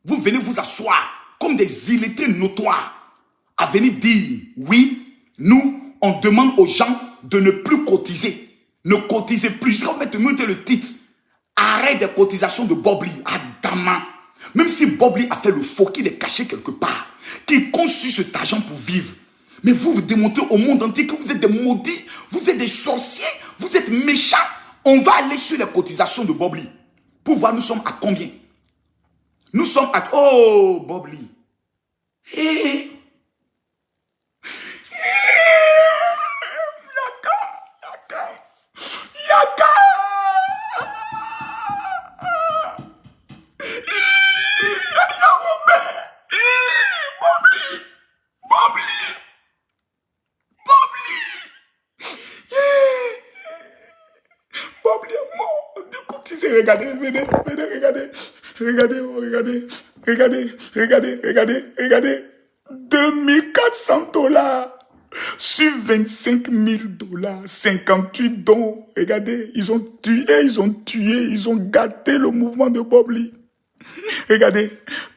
Vous venez vous asseoir comme des illettrés notoires à venir dire, oui, nous, on demande aux gens de ne plus cotiser. Ne cotisez plus. Jusqu'à mettre le titre. Arrêt des cotisations de Bob Lee. Adama. Même si Bob Lee a fait le faux, qu'il est caché quelque part, qu'il compte sur cet argent pour vivre. Mais vous démontrez au monde entier que vous êtes des maudits, vous êtes des sorciers, vous êtes méchants. On va aller sur les cotisations de Bob Lee pour voir nous sommes à combien. Nous sommes à... Oh, Bob Lee. Yaka. Bob Lee. Bob Lee est mort. Regardez, venez, regardez. 2400 $. Sur 25 000 $, 58 dons. Regardez, ils ont tué, ils ont gâté le mouvement de Bob Lee. Regardez,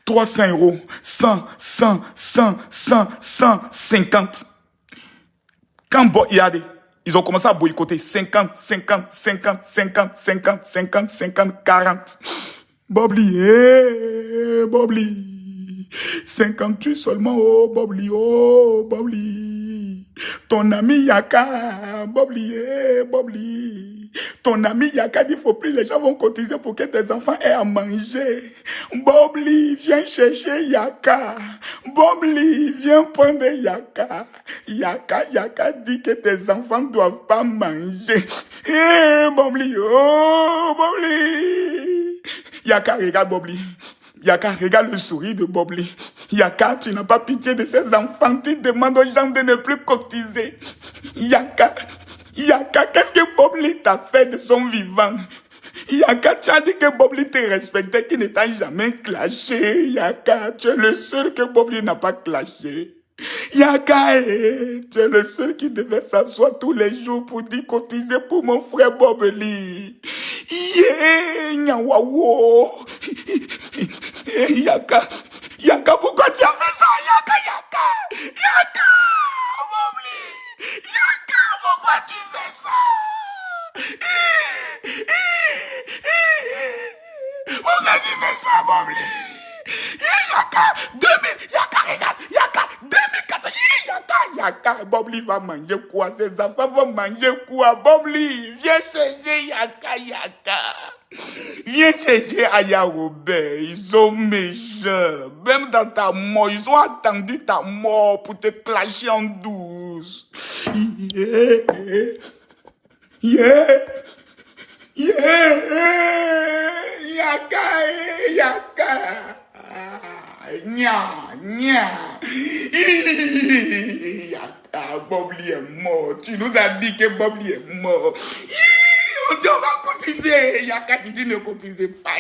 300 euros, 100, 50. Quand regardez, ils ont commencé à boycotter 50, 40. Bob Lee, 58 seulement, Bob Lee. Ton ami Yaka, Bob Lee. Ton ami Yaka dit, il faut plus, les gens vont cotiser pour que tes enfants aient à manger. Bob Lee, viens chercher Yaka. Bob Lee, viens prendre Yaka. Yaka dit que tes enfants ne doivent pas manger. Bob Lee, Bob Lee. Yaka, regarde Bob Lee. Yaka, regarde le sourire de Bob Lee. Yaka, tu n'as pas pitié de ces enfants. Tu demandes aux gens de ne plus cotiser. Yaka, qu'est-ce que Bob Lee t'a fait de son vivant? Yaka, tu as dit que Bob Lee te respectait, qu'il ne t'a jamais clashé. Yaka, tu es le seul que Bob Lee n'a pas clashé. Yaka, tu es le seul qui devait s'asseoir tous les jours pour dire cotiser pour mon frère Bob Lee. Nyawawo. Yaka, pourquoi tu as fait ça? Yaka, Bob Lee. Yaka, pourquoi tu fais ça? Pourquoi tu fais ça, Bob Lee? Yaka, 2000, regarde, 2400, Yaka, Bob Lee va manger quoi? Ses enfants vont manger quoi? Bob Lee, viens chercher Yaka. Viens chercher Aya Robert. Ils sont méchants. Même dans ta mort, ils ont attendu ta mort pour te clasher en douce. Yaka. Bobli est mort. Tu nous as dit que Bobli est mort. On dit on va cotiser. Yaka, tu dis ne cotisez pas.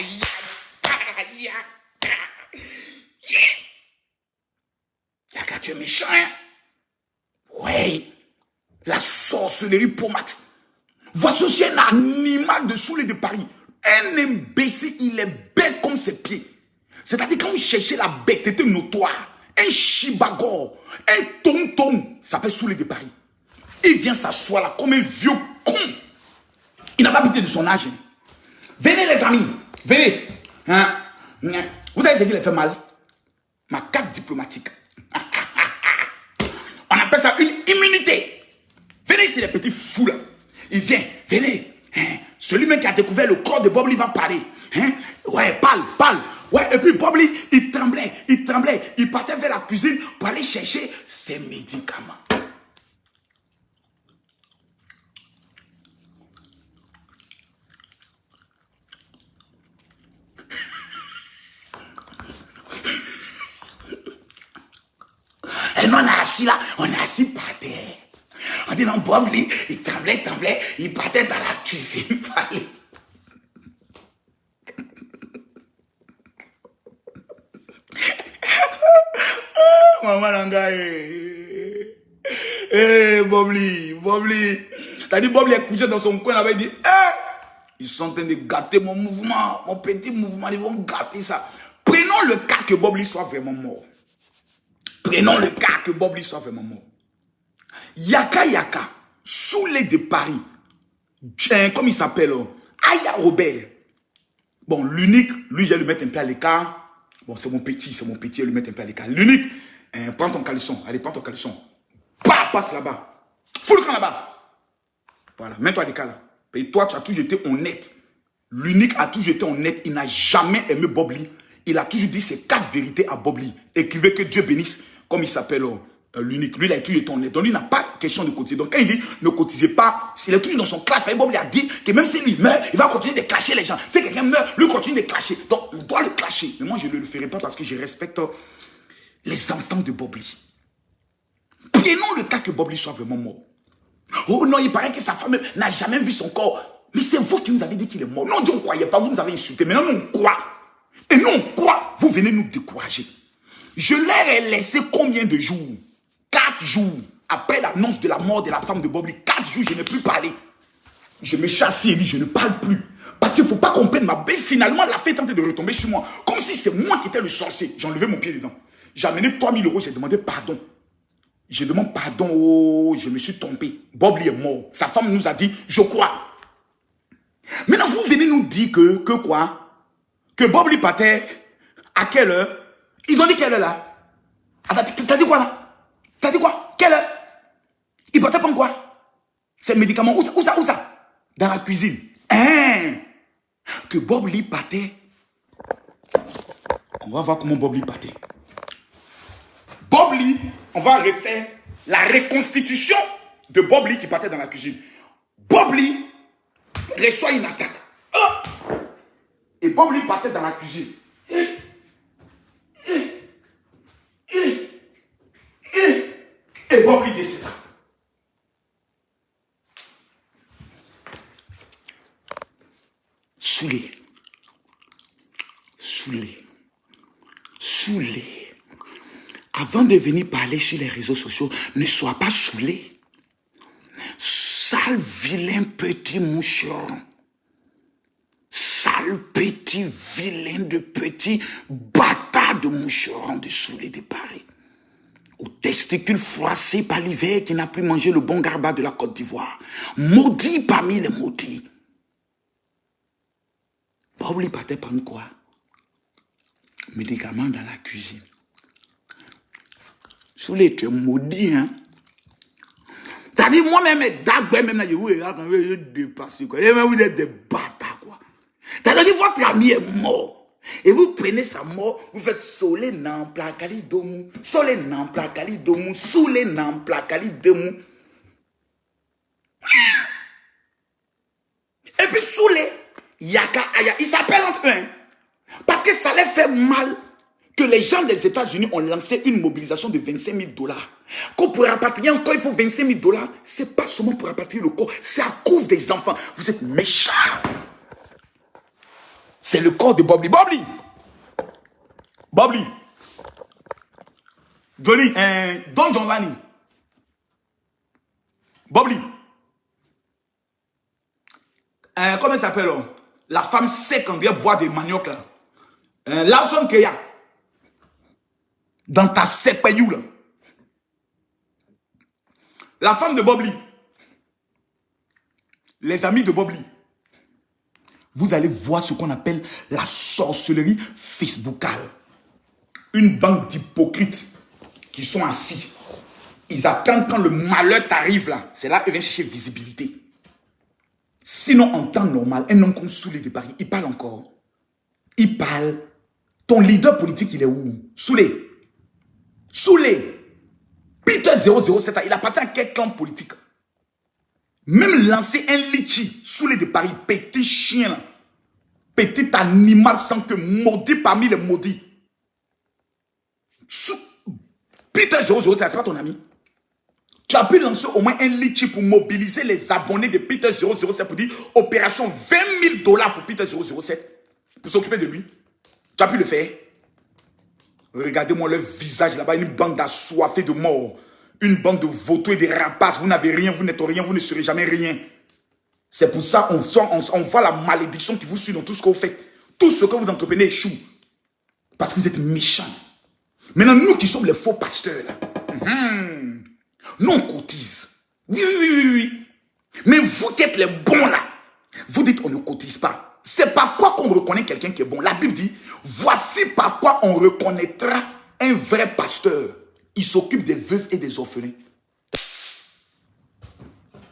Yaka, tu es méchant, hein? Oui. La sorcellerie pour Max. Voici aussi un animal de Soulé de Paris. Un imbécile, il est bête comme ses pieds. C'est-à-dire quand vous cherchez la bêteté notoire, un chibagor, un tonton, ça s'appelle Soulé de Paris. Il vient s'asseoir là comme un vieux con. Il n'a pas pitié de son âge. Venez les amis, venez. Hein? Vous avez ce qu'il a fait mal? Ma carte diplomatique. On appelle ça une immunité. Venez ici les petits fous là. Il vient, venez. Hein? Celui-même qui a découvert le corps de Bobli va parler. Hein? Ouais, parle. Ouais, et puis Bobli, il tremblait. Il partait vers la cuisine pour aller chercher ses médicaments. Et nous, on est assis là, on est assis par terre. On dit non, Bobli, il tremblait, il partait dans la cuisine. Maman Langa, Bobli. T'as dit Bobli est couché dans son coin, là-bas, il dit, ils sont en train de gâter mon mouvement, mon petit mouvement, ils vont gâter ça. Prenons le cas que Bobli soit vraiment mort. Yaka, Soulé de Paris, comme il s'appelle, Aya Robert. Bon, l'unique, lui, je vais le mettre un peu à l'écart. Bon, c'est mon petit, je vais le mettre un peu à l'écart. L'unique, prends ton caleçon. Allez, prends ton caleçon. Passe là-bas. Fous le camp là-bas. Voilà, mets-toi à l'écart là. Et toi, tu as toujours été honnête. L'unique a toujours été honnête. Il n'a jamais aimé Bobli. Il a toujours dit ses 4 vérités à Bobli. Écrivez que Dieu bénisse, comme il s'appelle l'unique. Lui, il a toujours été honnête. Donc, lui, il n'a pas question de cotiser. Donc, quand il dit ne cotisez pas, il est toujours dans son clash. Bobli a dit que même si lui meurt, il va continuer de clasher les gens. Si quelqu'un meurt, lui continue de clasher. Donc, on doit le clasher. Mais moi, je ne le ferai pas parce que je respecte les enfants de Bobli. Prenons le cas que Bobli soit vraiment mort. Oh non, il paraît que sa femme n'a jamais vu son corps. Mais c'est vous qui nous avez dit qu'il est mort. Non, on dit on ne croyait pas, vous nous avez insulté. Maintenant, nous, on croit. Et nous, on croit. Vous venez nous décourager. Je leur ai laissé combien de jours? 4 jours. Après l'annonce de la mort de la femme de Bobli, 4 jours, je n'ai plus parlé. Je me suis assis et dit, je ne parle plus. Parce qu'il ne faut pas qu'on prenne ma bête. Finalement, la fête tentait de retomber sur moi. Comme si c'est moi qui étais le sorcier. J'ai enlevé mon pied dedans. J'ai amené 3000 €, j'ai demandé pardon. Je demande pardon, oh, je me suis trompé. Bobli est mort. Sa femme nous a dit, je crois. Maintenant, vous venez nous dire que quoi? Que Bobli partait à quelle heure? Ils ont dit quelle heure là? T'as dit quoi là? T'as dit quoi? Quelle heure? Il partait comme quoi? Ces médicaments, où ça? Dans la cuisine. Hein? Que Bobli partait. On va voir comment Bobli partait. Bobli, on va refaire la reconstitution de Bobli qui partait dans la cuisine. Bobli reçoit une attaque. Et Bobli partait dans la cuisine. Et Bobli décéda. Saoulé. Avant de venir parler sur les réseaux sociaux, ne sois pas saoulé. Sale, vilain petit moucheron. Sale, petit, vilain de petit bâtard de moucheron de Soulé de Paris. Aux testicules froissés par l'hiver qui n'a plus mangé le bon garba de la Côte d'Ivoire. Maudit parmi les maudits. Bobli partait prendre quoi? Médicaments dans la cuisine. Soulé, tu es maudit, hein? T'as dit, moi-même, même là, je vous regarde quand je dépasse, quoi. Et même vous êtes des bâtards, quoi. C'est-à-dire que votre ami est mort. Et vous prenez sa mort, vous faites Solé nan plakali domou, Solé nan plakali domou, Soulé nan plakali domou. Et puis Soulé, Yaka Aya, il s'appelle entre eux. Hein. Parce que ça les fait mal que les gens des États-Unis ont lancé une mobilisation de 25 000 $. Qu'on pour rapatrier un corps, il faut 25 000 $. C'est pas seulement pour rapatrier le corps, c'est à cause des enfants. Vous êtes méchants. C'est le corps de Bobli. Bobli. Johnny, Don Giovanni. Bobli. Comment il s'appelle? La femme sec en vient boire des maniocs là. L'argent qu'il y a dans ta sec payou là. La femme de Bobli. Les amis de Bobli. Vous allez voir ce qu'on appelle la sorcellerie facebookale. Une bande d'hypocrites qui sont assis. Ils attendent quand le malheur t'arrive là. C'est là qu'ils viennent chercher visibilité. Sinon, en temps normal, un homme comme Soulé de Paris, il parle encore. Il parle. Ton leader politique, il est où? Soulé. Soulé. Peter 007, il appartient à quel clan politique? Même lancer un litchi, Soulé de Paris, petit chien, là. Petit animal sans que maudit parmi les maudits. Peter 007, c'est pas ton ami? Tu as pu lancer au moins un litchi pour mobiliser les abonnés de Peter 007 pour dire opération 20 000 $ pour Peter 007 pour s'occuper de lui. Tu as pu le faire? Regardez-moi leur visage là-bas, une bande assoiffée de mort. Une bande de vautours et de rapaces. Vous n'avez rien, vous n'êtes rien, vous ne serez jamais rien. C'est pour ça qu'on voit la malédiction qui vous suit dans tout ce que vous faites. Tout ce que vous entreprenez échoue. Parce que vous êtes méchants. Maintenant, nous qui sommes les faux pasteurs, là, nous on cotise. Oui. Mais vous qui êtes les bons là, vous dites on ne cotise pas. C'est par quoi qu'on reconnaît quelqu'un qui est bon. La Bible dit, voici par quoi on reconnaîtra un vrai pasteur. Il s'occupe des veuves et des orphelins.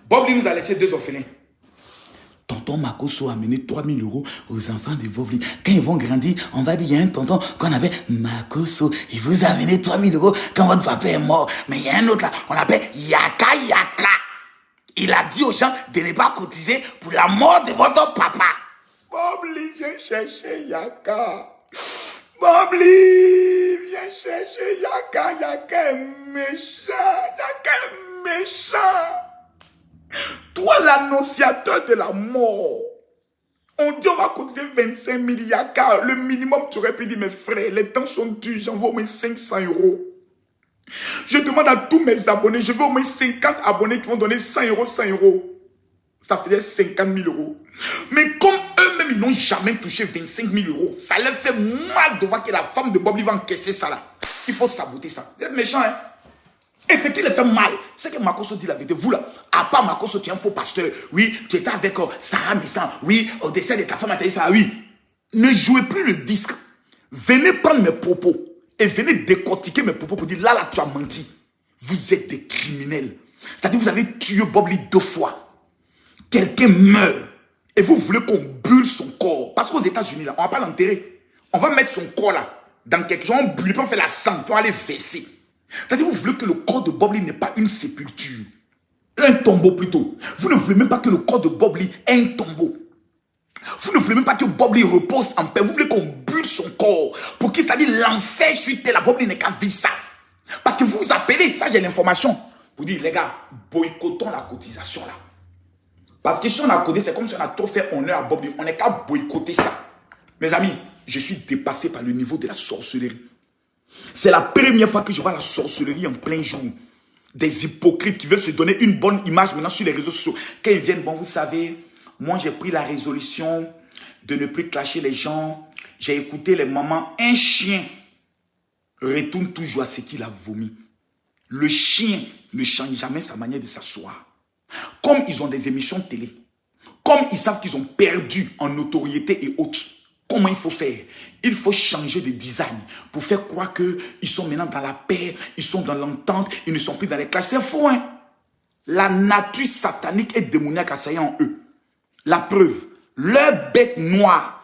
Bob nous a laissé 2 orphelins. Tonton Makoso a amené 3 000 € aux enfants de Bobli. Quand ils vont grandir, on va dire, il y a un tonton qu'on appelle Makoso. Il vous a amené 3 000 € quand votre papa est mort. Mais il y a un autre là, on l'appelle Yaka. Il a dit aux gens de ne pas cotiser pour la mort de votre papa. Bobli, viens chercher Yaka. Bobli, viens chercher Yaka. Yaka est méchant. Toi, l'annonciateur de la mort. On dit on va cotiser 25 000 Yaka. Le minimum, tu aurais pu dire, mes frères, les temps sont durs, j'envoie au moins 500 €. Je demande à tous mes abonnés, je veux au moins 50 abonnés qui vont donner 100 €, 100 €. Ça faisait 50 000 €. Mais comme eux-mêmes, ils n'ont jamais touché 25 000 €, ça leur fait mal de voir que la femme de Bobli va encaisser ça là. Il faut saboter ça. Vous êtes méchants, hein? Et ce qui les fait mal, c'est que Makoso dit la vérité. Vous là, à part Makoso, tu es un faux pasteur. Oui, tu étais avec Sarah Missan. Oui, au décès de ta femme, tu as dit ça. Oui. Ne jouez plus le disque. Venez prendre mes propos et venez décortiquer mes propos pour dire là, tu as menti. Vous êtes des criminels. C'est-à-dire vous avez tué Bobli 2 fois. Quelqu'un meurt et vous voulez qu'on brûle son corps. Parce qu'aux États-Unis, là, on ne va pas l'enterrer. On va mettre son corps là dans quelque chose, on brûle, puis on fait la sang, puis on va aller verser. C'est-à-dire vous voulez que le corps de Bobli n'est pas une sépulture. Un tombeau plutôt. Vous ne voulez même pas que le corps de Bobli ait un tombeau. Vous ne voulez même pas que Bobli repose en paix. Vous voulez qu'on brûle son corps. Pour qu'il, c'est-à-dire l'enfer suite la Bobli n'est qu'à vivre ça. Parce que vous vous appelez, ça j'ai l'information. Vous dites, les gars, boycottons la cotisation là. Parce que si on a cotisé, c'est comme si on a trop fait honneur à Bobli. On n'est qu'à boycotter ça. Mes amis, je suis dépassé par le niveau de la sorcellerie. C'est la première fois que je vois la sorcellerie en plein jour. Des hypocrites qui veulent se donner une bonne image maintenant sur les réseaux sociaux. Quand ils viennent, bon, vous savez, moi j'ai pris la résolution de ne plus clasher les gens. J'ai écouté les mamans. Un chien retourne toujours à ce qu'il a vomi. Le chien ne change jamais sa manière de s'asseoir. Comme ils ont des émissions télé, comme ils savent qu'ils ont perdu en notoriété et autres, comment il faut faire? Il faut changer de design pour faire croire qu'ils sont maintenant dans la paix, ils sont dans l'entente, ils ne sont plus dans les classes. C'est faux, hein? La nature satanique et démoniaque assaillant en eux. La preuve, leur bête noire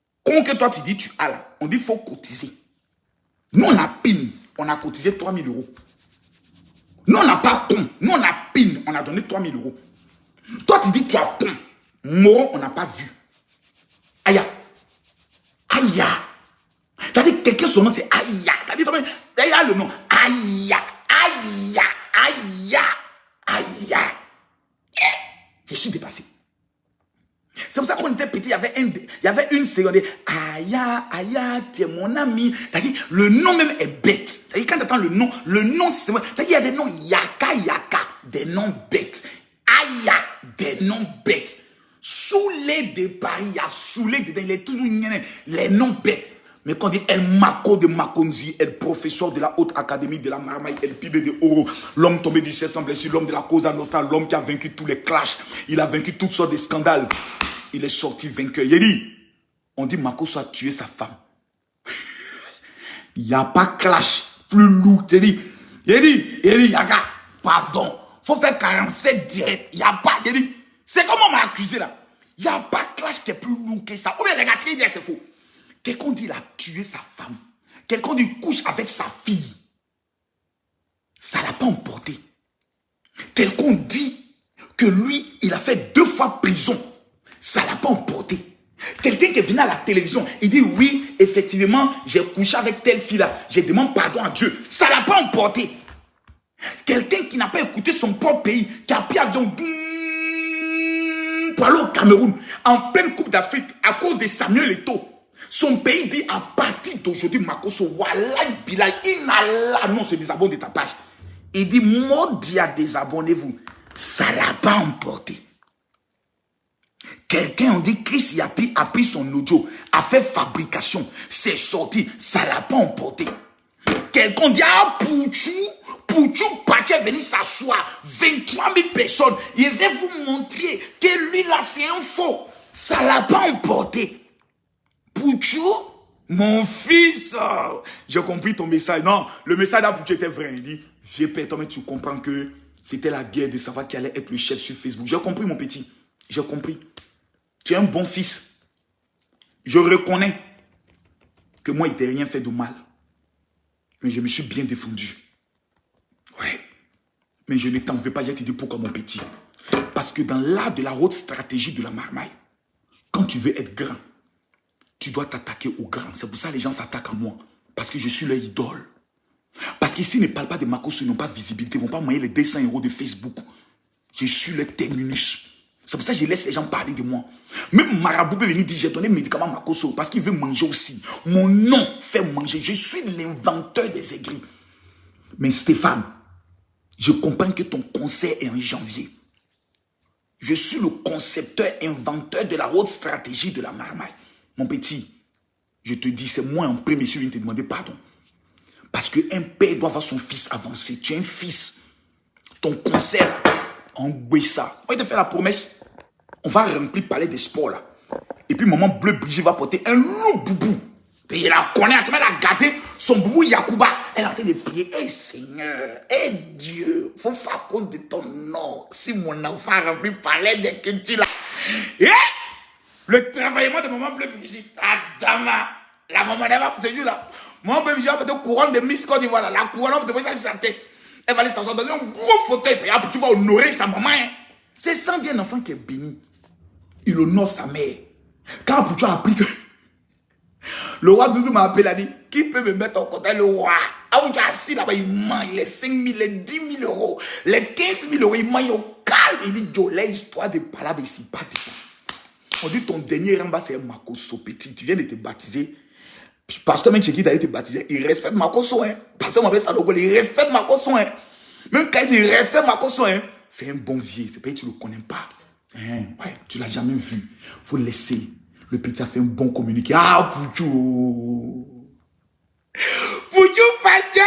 con que toi tu dis tu as là, on dit qu'il faut cotiser. Nous on a PIN, on a cotisé 3 000 €. Nous on n'a pas con, nous on a PIN, on a donné 3 000 €. Toi tu dis tu as con. Moron, on n'a pas vu. Aïe. Aïe. T'as dit quelqu'un son nom c'est Aïe. T'as dit Aïe le nom. Aïe. Aïe. Aïe. Aïe. Je suis dépassé. C'est pour ça qu'on était petit, il y avait une seconde. Aïe, aïe, tu es mon ami. C'est-à-dire, le nom même est bête. C'est-à-dire, quand tu entends le nom, c'est vrai. C'est-à-dire, il y a des noms yaka, yaka, des noms bêtes. Aïe, des noms bêtes. Soulé de Paris, il y a Soulé dedans, il est toujours les noms bêtes. Mais quand on dit El Mako de Makonzi, El professeur de la haute académie de la Marmaille, El Pibé de Oro, l'homme tombé du ciel sans blessure, l'homme de la Cosa Nostra, l'homme qui a vaincu tous les clashs, il a vaincu toutes sortes de scandales. Il est sorti vainqueur. Il dit, on dit Makoso a tué sa femme. Il n'y a pas clash plus lourd. Il dit, Yaga, pardon, faut faire 47 directs. Il n'y a pas, il dit, c'est comment on m'a accusé là. Il n'y a pas clash qui est plus lourd que ça. Ou bien les gars, ce qu'il dit, c'est faux. Quelqu'un dit il a tué sa femme. Quelqu'un dit il couche avec sa fille. Ça l'a pas emporté. Quelqu'un dit que lui, il a fait 2 fois prison. Ça l'a pas emporté. Quelqu'un qui est venu à la télévision, il dit oui, effectivement, j'ai couché avec telle fille-là. Je demande pardon à Dieu. Ça l'a pas emporté. Quelqu'un qui n'a pas écouté son propre pays, qui a pris avion pour aller au Cameroun, en pleine Coupe d'Afrique, à cause de Samuel Eto'o. Son pays dit à partir d'aujourd'hui, Makoso, Wallah Bilal, Inallah, non, se désabonne de ta page. Il dit, maudit à désabonnez-vous. Ça l'a pas emporté. Quelqu'un, on dit, Chris Yapi a pris son audio, a fait fabrication, c'est sorti, ça l'a pas emporté. Quelqu'un dit, ah, Pouchou Paquet est venu s'asseoir, 23 000 personnes, il va vous montrer que lui là, c'est un faux. Ça l'a pas emporté. Pouchou, mon fils, j'ai compris ton message. Non, le message d'Apouchou était vrai. Il dit, vieux père, toi, mais tu comprends que c'était la guerre de savoir qui allait être le chef sur Facebook. J'ai compris, mon petit. J'ai compris. Tu es un bon fils. Je reconnais que moi, il t'a rien fait de mal. Mais je me suis bien défendu. Ouais. Mais je ne t'en veux pas, j'ai te dit pourquoi, mon petit. Parce que dans l'art de la haute stratégie de la Marmaille, quand tu veux être grand, tu dois t'attaquer aux grands. C'est pour ça que les gens s'attaquent à moi. Parce que je suis leur idole. Parce qu'ici, ils ne parlent pas de Makoso, ils n'ont pas de visibilité. Ils ne vont pas moyen les 200 € de Facebook. Je suis leur terminus. C'est pour ça que je laisse les gens parler de moi. Même Marabout peut venir dire, j'ai donné médicament à Makoso parce qu'il veut manger aussi. Mon nom fait manger. Je suis l'inventeur des aigris. Mais Stéphane, je comprends que ton concert est en janvier. Je suis le concepteur, inventeur de la haute stratégie de la Marmaille. Mon petit, je te dis, c'est moi en premier monsieur qui viens te demander pardon. Parce qu'un père doit voir son fils avancer. Tu es un fils. Ton concert, on boit ça. On va te faire la promesse. On va remplir le palais des sports là. Et puis maman Bleu Brigitte va porter un loup boubou. Et il la connaît, tu vas la garder. Son boubou Yacouba. Elle est en train de prier. Eh Seigneur, eh Dieu, faut faire à cause de ton nom. Si mon enfant remplit le palais des cultures là. Eh! Le travaillement de maman Bleu Brigitte. Adama. La maman d'Eva pour ce jour-là. Maman Bleu Brigitte va te couronne de Miss Côte d'Ivoire. La couronne va te poser sur sa tête. Elle va aller s'asseoir dans un gros fauteuil. Tu vas honorer sa maman. Hein. C'est sans dire un enfant qui est béni. Il honore sa mère. Quand Pouchou a appris que le roi Doudou m'a appelé, il a dit, qui peut me mettre en côté le roi? Ah oui, assis là-bas, il mange les 5 000, les 10 000 €, les 15 000 €, il mange au calme. Il dit, yo, l'histoire de palabre ici, pas de temps. On dit ton dernier rang, c'est Makoso petit. Tu viens de te baptiser. Pasteur Mencheki d'aller te baptiser. Il respecte Makoso. Hein. Pasteur m'appelle Salogol. Il respecte Makoso. Hein. Même quand il respecte Makoso. Hein. C'est un bon vieux. C'est pas que tu ne le connais pas. Hein. Ouais, tu ne l'as jamais vu. Il faut le laisser. Le petit a fait un bon communiqué. Ah, Pouchou. Pouchou Pacha.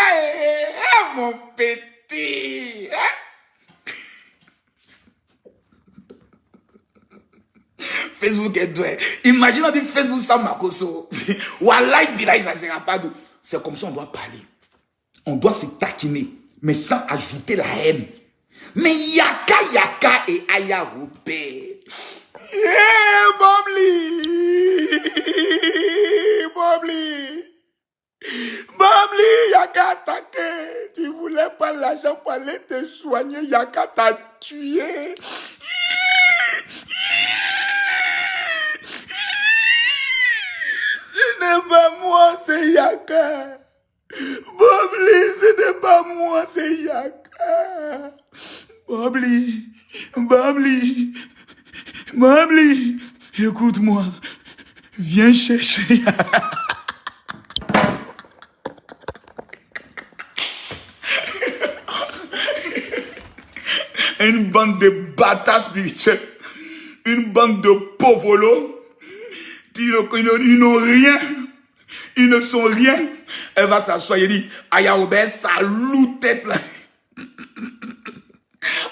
Ah, mon petit. Hein? Facebook est doué. Imagine on dit Facebook sans Makoso. Wallah, village, ça ne sera pas doux. C'est comme ça on doit parler. On doit se taquiner, mais sans ajouter la haine. Mais Yaka et Aya Roupé. Eh, Bobli. Bobli. Bobli, Yaka attaqué. Tu voulais pas l'argent pour aller te soigner. Yaka t'a tué. Ce n'est pas moi, c'est Yaka. Bobli, ce n'est pas moi, c'est Yaka. Bobli, Bobli, Bobli, écoute-moi. Viens chercher Yaka. Une bande de bâtards spirituels, une bande de pauvres, ils n'ont rien, ils ne sont rien. Elle va s'asseoir et dit, Aya Robert, salut tête là.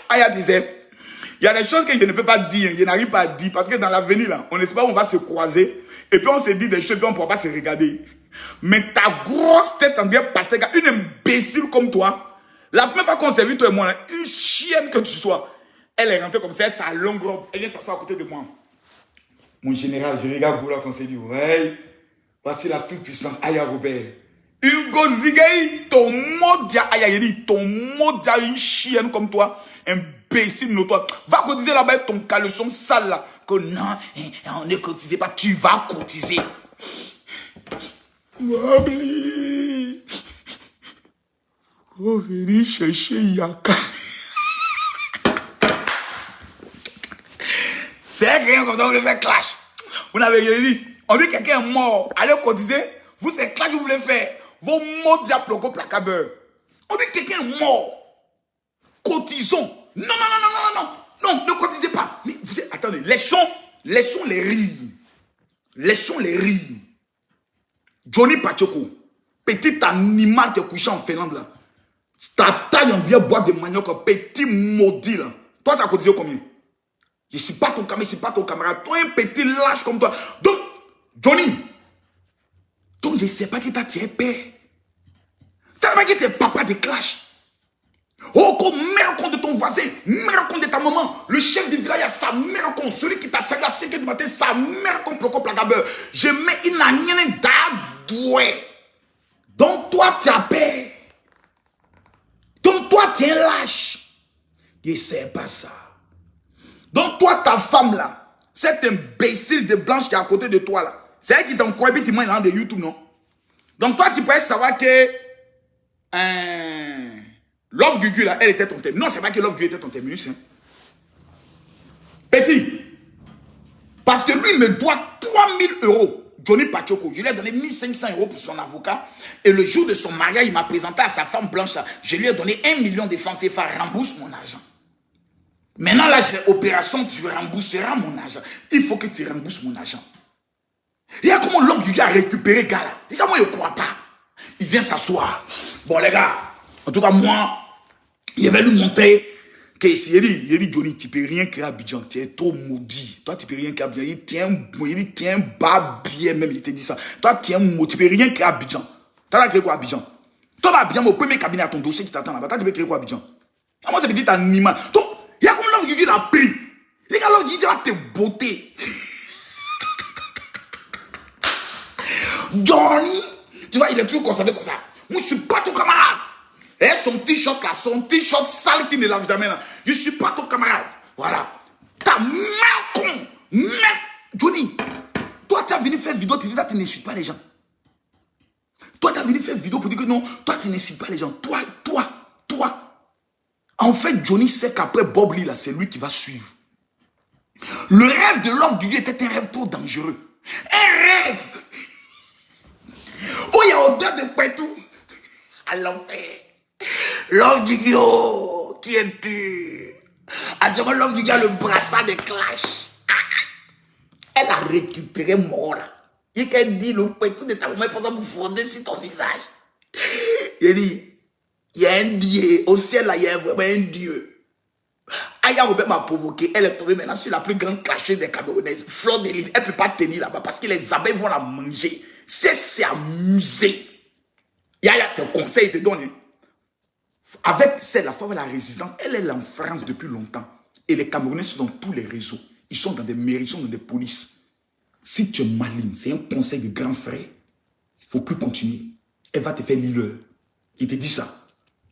Aya disait, il y a des choses que je ne peux pas dire, je n'arrive pas à dire, parce que dans l'avenir là, on espère qu'on va se croiser, et puis on se dit des choses, puis on ne pourra pas se regarder. Mais ta grosse tête en bien pasteur, une imbécile comme toi, la première fois qu'on s'est vu, toi et moi, là, une chienne que tu sois, elle est rentrée comme ça, sa longue robe, elle vient s'asseoir à côté de moi. Mon général, je regarde Goula qu'on s'est dit, ouais, voici la toute-puissance, Aya Robert. Hugo Zigay, ton mot dia, Aya Yedi, ton mot dia, une chienne comme toi, imbécile notoire. Va cotiser là-bas ton caleçon sale là. Que non, on ne cotisait pas, tu vas cotiser. Mabli. Oh, venez chercher Yaka. C'est quelqu'un comme ça, vous voulez faire clash. Vous n'avez rien dit. On dit quelqu'un est mort. Allez cotiser. Vous, c'est clash que vous voulez faire. Vos mots diaploco placabeur. On dit quelqu'un est mort. Cotisons. Non, non, non, non, non, non. Non, ne cotisez pas. Mais vous êtes, attendez, laissons les rires. Laissons les rires. Johnny Pachoko, petit animal qui est couché en Finlande là. Ta taille en bien boîte de manioc, petit maudit là. Toi, tu as cotisé combien? Je ne suis pas ton camarade, je ne suis pas ton camarade. Toi, un petit lâche comme toi. Donc, Johnny, donc je ne sais pas qui t'a tiré père. Tu n'as pas qui t'es papa de clash. Oh, comme mère compte de ton voisin, mère compte de ta maman, le chef du village, sa mère compte, celui qui t'a servi à 5 h du matin, sa mère compte le placabeur. Je mets une agnène d'adoué. Donc, toi, tu as peur. Donc, toi, tu es un lâche. Je ne sais pas ça. Donc, toi, ta femme là, cette imbécile de blanche qui est à côté de toi là, c'est elle qui t'encourage et puis tu manges de YouTube, non? Donc, toi, tu pourrais savoir que Love Gugu là, elle était ton terminus. Non, c'est vrai que Love Gugu était ton terminus. Hein. Petit. Parce que lui me doit 3000 €. Johnny Pachoko, je lui ai donné 1500 € pour son avocat. Et le jour de son mariage, il m'a présenté à sa femme blanche. Je lui ai donné 1 million de francs CFA. Rembourse mon argent. Maintenant, là, j'ai opération, tu rembourseras mon argent. Il faut que tu rembourses mon argent. Il y a comment Love Gugu a récupéré, gars là. Il y a moi, je ne crois pas. Il vient s'asseoir. Bon, les gars, en tout cas, moi, il va lui montrer que il dit, Johnny, tu ne peux rien créer à Abidjan. Tu es trop maudit. Toi, tu ne peux rien créer à Abidjan. Il tient bas bien même, il te dit ça. Toi, tu es maudit. Tu ne peux rien créer à Abidjan. Tu as créé quoi à Abidjan? Toi, à Abidjan, au premier cabinet à ton dossier qui t'attend là-bas. Toi, tu peux créer quoi à Abidjan? Moi, ça veut dire que tu es un animal. Donc, il y a comme Love Gugu l'a pris. Les gars, Love Gugu va te botter. Johnny, tu vois, il est toujours conservé comme ça. Moi, je ne suis pas ton camarade. Et son t-shirt là, son t-shirt sale qui ne lave jamais là. Je ne suis pas ton camarade. Voilà. Ta mère con. Merde. Johnny, toi, tu as venu faire vidéo, tu dis que tu n'insultes pas les gens. Toi, tu as venu faire vidéo pour dire que non, toi, tu n'insultes pas les gens. Toi. En fait, Johnny sait qu'après Bob Lee, là, c'est lui qui va suivre. Le rêve de Love Gugu était un rêve trop dangereux. Un rêve. Oh, il y a odeur de partout. À l'enfer. Love Gugu, oh, qui es-tu? Actuellement, Love Gugu a le brassard de clash. Elle a récupéré mon là. Il a dit le partout de ta maman pour vous fonder sur ton visage. Il dit, il y a un Dieu. Au ciel, là, il y a vraiment un Dieu. Aya Robert m'a provoqué. Elle est tombée maintenant sur la plus grande clasheuse des Camerounaises. Fleur de l'île. Elle ne peut pas tenir là-bas parce que les abeilles vont la manger. C'est amusé. Yaya, c'est un conseil, il te donne. Avec c'est la femme de la résistance, elle est en France depuis longtemps. Et les Camerounais sont dans tous les réseaux. Ils sont dans des mairies, ils sont dans des polices. Si tu es maligne, c'est un conseil de grand frère. Il ne faut plus continuer. Elle va te faire leader. Il te dit ça.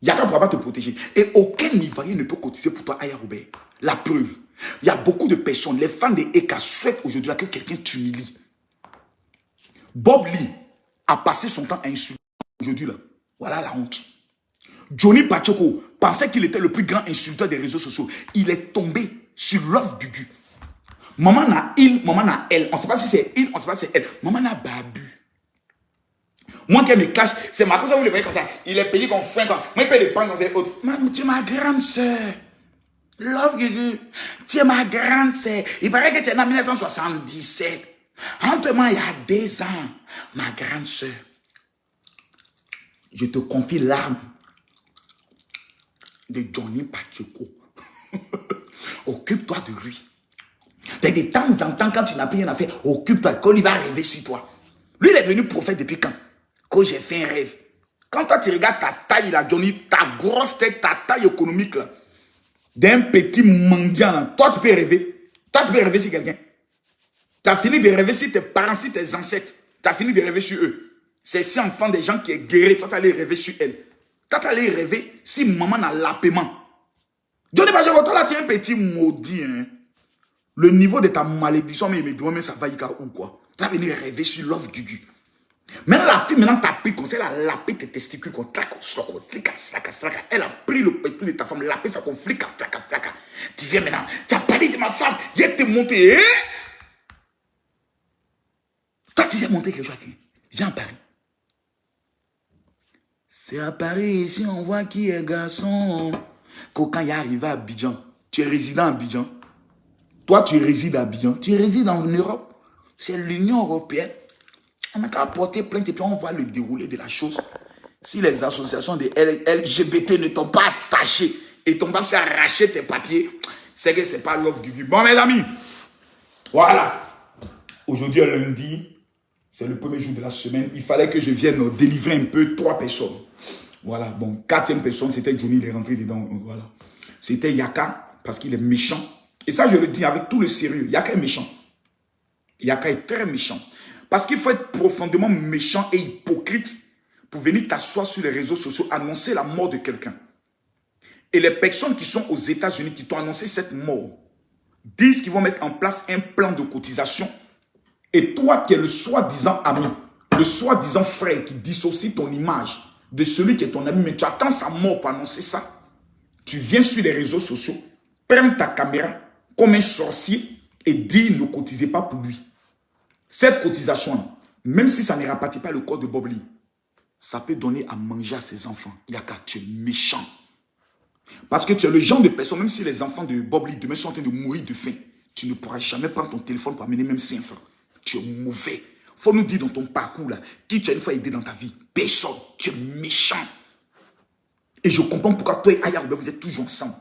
Yaka ne pourra pas te protéger. Et aucun Ivoirien ne peut cotiser pour toi, Aya Robert. La preuve. Il y a beaucoup de personnes, les fans de Eka souhaitent aujourd'hui que quelqu'un t'humilie. Bob Lee a passé son temps à insulter aujourd'hui là. Voilà la honte. Johnny Pacheco pensait qu'il était le plus grand insulteur des réseaux sociaux. Il est tombé sur Love Gugu. Maman n'a il, maman n'a elle. On ne sait pas si c'est il, on ne sait pas si c'est elle. Maman n'a babu. Moi qui me clash, c'est ma cosa, vous le voyez comme ça. Il est payé comme fin. Moi, il paye des pans dans ses autres. Tu es ma grande soeur. Love Gugu. Tu es ma grande soeur. Il paraît que tu es né en 1977. Entre moi, il y a 2 ans. Ma grande soeur. Je te confie l'arme de Johnny Pacheco. Occupe-toi de lui. De temps en temps, quand tu n'as plus rien à faire, occupe-toi, quand il va rêver sur toi. Lui, il est devenu prophète depuis quand? Quand j'ai fait un rêve. Quand toi, tu regardes ta taille, là, Johnny, ta grosse tête, ta taille économique, là, d'un petit mendiant, là, toi, tu peux rêver. Toi, tu peux rêver sur quelqu'un. Tu as fini de rêver sur tes parents, sur tes ancêtres. Tu as fini de rêver sur eux. C'est si enfant des gens qui est guéri, toi, tu allais rêver sur elle. Toi, tu allais rêver si maman n'a l'appaiement. Johnny Pacheco, toi, là, tu es un petit maudit, hein. Le niveau de ta malédiction, mais ça va y ou quoi? Tu vas venir rêver sur Love Gugu. Maintenant, la fille, maintenant, t'a pris comme ça, elle a lapé tes testicules, elle a pris le pétou de ta femme, lapé ça, comme flica. Tu viens maintenant, tu as parlé de ma femme, il t'est monté, hein? Toi, tu viens monter quelque chose à qui? Viens à Paris. C'est à Paris, ici, on voit qui est garçon. Quand il est arrivé à Abidjan, tu es résident à Abidjan. Toi, tu résides à Abidjan, tu résides en Europe. C'est l'Union européenne. On a qu'à porter plainte et puis on voit le déroulé de la chose. Si les associations de LGBT ne t'ont pas attaché et t'ont pas fait arracher tes papiers, c'est que c'est pas Love Gugu. Bon, mes amis, voilà. Aujourd'hui, lundi, c'est le premier jour de la semaine. Il fallait que je vienne délivrer un peu 3 personnes. Voilà, bon, 4e personne, c'était Johnny, il est rentré dedans. Voilà. C'était Yaka, parce qu'il est méchant. Et ça, je le dis avec tout le sérieux. Yaka est méchant. Yaka est très méchant. Parce qu'il faut être profondément méchant et hypocrite pour venir t'asseoir sur les réseaux sociaux, annoncer la mort de quelqu'un. Et les personnes qui sont aux États-Unis, qui t'ont annoncé cette mort, disent qu'ils vont mettre en place un plan de cotisation. Et toi qui es le soi-disant ami, le soi-disant frère qui dissocie ton image de celui qui est ton ami, mais tu attends sa mort pour annoncer ça. Tu viens sur les réseaux sociaux, prends ta caméra comme un sorcier et dis ne cotisez pas pour lui. Cette cotisation, même si ça ne rapatit pas le corps de Bob Lee, ça peut donner à manger à ses enfants. Il y a qu'à tu es méchant. Parce que tu es le genre de personne, même si les enfants de Bob Lee demain sont en train de mourir de faim, tu ne pourras jamais prendre ton téléphone pour amener même 5 francs. Tu es mauvais. Il faut nous dire dans ton parcours, là, qui tu as une fois aidé dans ta vie. Personne. Tu es méchant. Et je comprends pourquoi toi et Aya Robert, vous êtes toujours ensemble.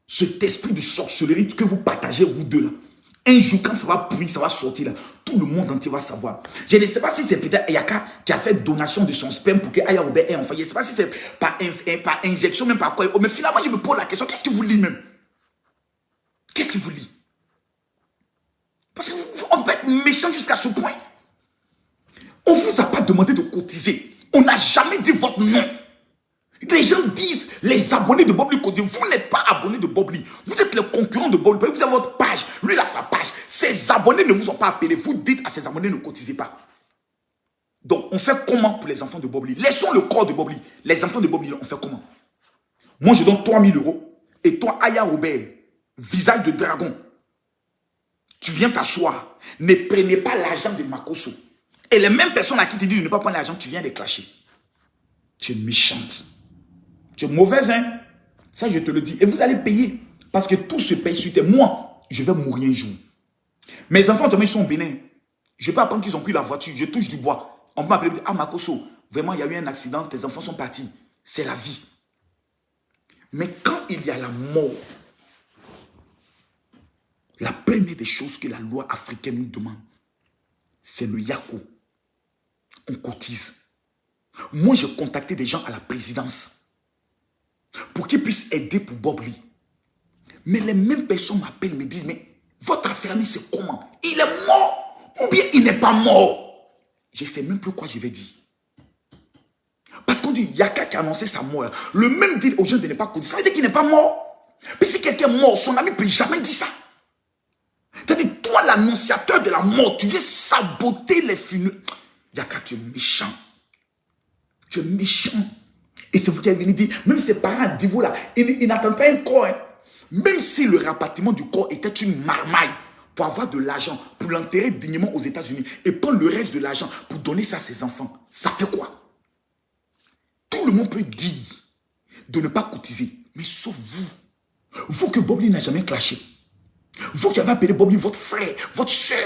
Cet esprit de sorcellerie que vous partagez, vous deux, là. Un jour, quand ça va pourrir, ça va sortir là, tout le monde entier va savoir. Je ne sais pas si c'est peut-être Yaka qui a fait donation de son sperme pour que Aya Robert ait enfant. Je ne sais pas si c'est par injection, même par quoi. Mais finalement, je me pose la question, qu'est-ce que vous lit même? Qu'est-ce que vous lit? Parce qu'on peut être méchant jusqu'à ce point. On ne vous a pas demandé de cotiser. On n'a jamais dit votre nom. Les gens disent, les abonnés de Bob Lee cotisent. Vous n'êtes pas abonné de Bob Lee. Vous êtes le concurrent de Bob Lee. Vous avez votre page. Lui, il a sa page. Ses abonnés ne vous ont pas appelé. Vous dites à ses abonnés, ne cotisez pas. Donc, on fait comment pour les enfants de Bob Lee? Laissons le corps de Bob Lee. Les enfants de Bob Lee, on fait comment? Moi, je donne 3 000 €. Et toi, Aya Robert, visage de dragon, tu viens t'asseoir. Ne prenez pas l'argent de Makosso. Et les mêmes personnes à qui tu dis de ne pas prendre l'argent, tu viens les clasher. Tu es méchante. Tu es mauvaise, hein? Ça, je te le dis. Et vous allez payer. Parce que tout se paye sur tes. Moi, je vais mourir un jour. Mes enfants, demain, ils sont au Bénin. Je peux apprendre qu'ils ont pris la voiture. Je touche du bois. On peut m'appeler. Ah, Makosso, vraiment, il y a eu un accident. Tes enfants sont partis. C'est la vie. Mais quand il y a la mort, la première des choses que la loi africaine nous demande, c'est le yako. On cotise. Moi, j'ai contacté des gens à la présidence pour qu'ils puissent aider pour Bob Lee. Mais les mêmes personnes m'appellent, me disent, mais votre affaire, c'est comment? Il est mort. Ou bien il n'est pas mort. Je ne sais même plus quoi je vais dire. Parce qu'on dit, Yaka qui a annoncé sa mort. Le même dit aux gens de ne pas cotiser. Ça veut dire qu'il n'est pas mort. Puis si quelqu'un est mort, son ami ne peut jamais dire ça. C'est-à-dire, toi, l'annonciateur de la mort, tu viens saboter les funérailles. Yaka, tu es méchant. Tu es méchant. Et c'est vous qui avez venu dire, même ses parents divorcent là, ils n'attendent pas un corps. Hein. Même si le rapatriement du corps était une marmaille pour avoir de l'argent, pour l'enterrer dignement aux États-Unis et prendre le reste de l'argent pour donner ça à ses enfants, ça fait quoi? Tout le monde peut dire de ne pas cotiser, mais sauf vous. Vous que Bob Lee n'a jamais clashé. Vous qui avez appelé Bob Lee votre frère, votre soeur.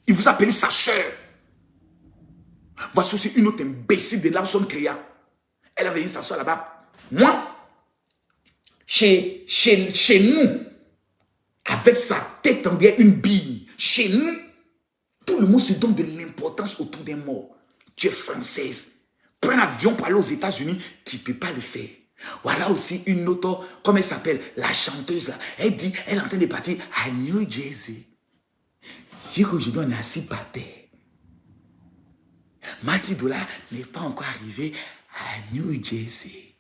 Il vous a appelé sa soeur. Voici aussi une autre imbécile de Larson Créa. Elle avait une sa soeur là-bas. Moi, chez nous, avec sa tête en bien une bille, chez nous, tout le monde se donne de l'importance autour des morts. Tu es française. Prends l'avion pour aller aux États-Unis, tu ne peux pas le faire. Voilà aussi une autre, comment elle s'appelle, la chanteuse là. Elle dit, elle est en train de partir à New Jersey. Je dis qu'aujourd'hui on est assis par terre. Mati Dola n'est pas encore arrivé à New Jersey.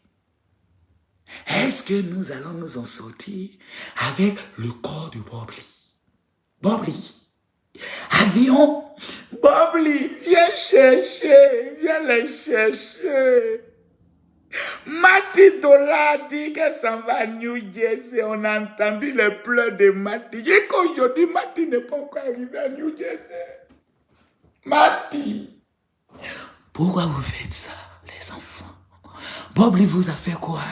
Est-ce que nous allons nous en sortir avec le corps de Bob Lee? Bob Lee. Avion. Bob Lee, viens chercher. Viens les chercher. Mati Dola dit qu'elle s'en va à New Jersey. On a entendu les pleurs de Mati. Et qu'aujourd'hui, Mati n'est pas encore arrivé à New Jersey. Mati. Pourquoi vous faites ça, les enfants? Bob Lee vous a fait quoi?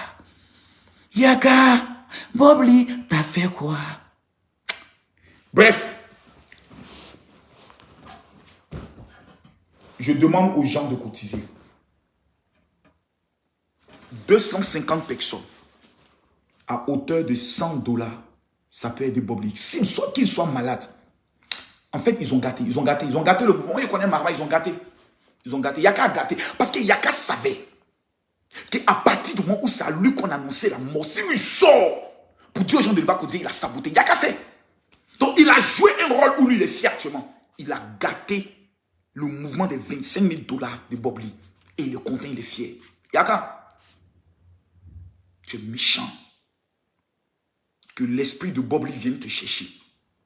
Yaka, Bob Lee t'a fait quoi? Bref. Je demande aux gens de cotiser. 250 personnes à hauteur de $100, ça peut aider Bob Lee. Qu'ils soient malades. En fait, ils ont gâté le mouvement. Ils connaissent Marma, ils ont gâté. Yaka a gâté. Parce que Yaka savait qu'à partir du moment où c'est à lui qu'on annonçait la mort, s'il lui sort pour dire aux gens de ne pas cotiser, il a saboté. Yaka sait. Donc, il a joué un rôle où lui, il est fier actuellement. Il a gâté le mouvement des $25 000 de Bob Lee. Et il est content, il est fier. Yaka, tu es méchant. Que l'esprit de Bob Lee vienne te chercher.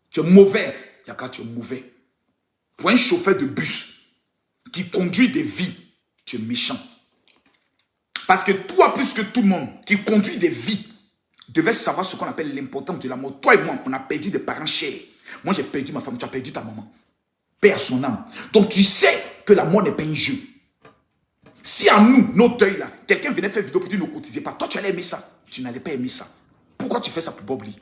Tu es mauvais. Yaka, tu es mauvais. Pour un chauffeur de bus qui conduit des vies, tu es méchant. Parce que toi, plus que tout le monde, qui conduit des vies, devait savoir ce qu'on appelle l'importance de la mort. Toi et moi, on a perdu des parents chers. Moi, j'ai perdu ma femme, tu as perdu ta maman. Paix à son âme. Donc, tu sais que la mort n'est pas un jeu. Si à nous, nos deuils là, quelqu'un venait faire vidéo pour dire ne cotisez pas, toi, tu allais aimer ça. Tu n'allais pas aimer ça. Pourquoi tu fais ça pour Bob Lee?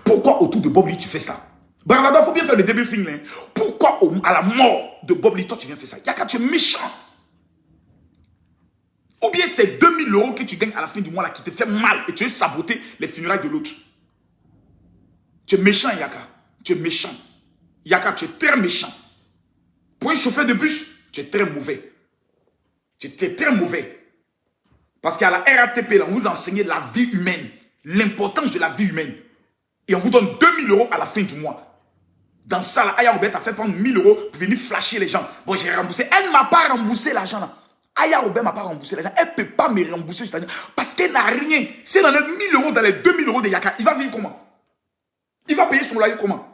Pourquoi autour de Bob Lee, tu fais ça? Bravado, il faut bien faire le début film. Hein. Pourquoi à la mort de Bob Lee, toi, tu viens faire ça? Yaka, tu es méchant. Ou bien c'est 2 000 € que tu gagnes à la fin du mois là qui te fait mal et tu veux saboter les funérailles de l'autre. Tu es méchant, Yaka. Tu es méchant. Yaka, tu es très méchant. Pour un chauffeur de bus, tu es très mauvais. Tu es très mauvais. Parce qu'à la RATP, là, on vous enseigne la vie humaine, l'importance de la vie humaine. Et on vous donne 2 000 € à la fin du mois. Dans ça, là, Aya Robert a fait prendre 1 000 € pour venir flasher les gens. Bon, j'ai remboursé. Elle ne m'a pas remboursé l'argent là. Aya Robert ne m'a pas remboursé l'argent. Elle ne peut pas me rembourser cet argent. Parce qu'elle n'a rien. Si elle enlève 1 000 € dans les 2 000 € de Yaka, il va vivre comment? Il va payer son loyer comment?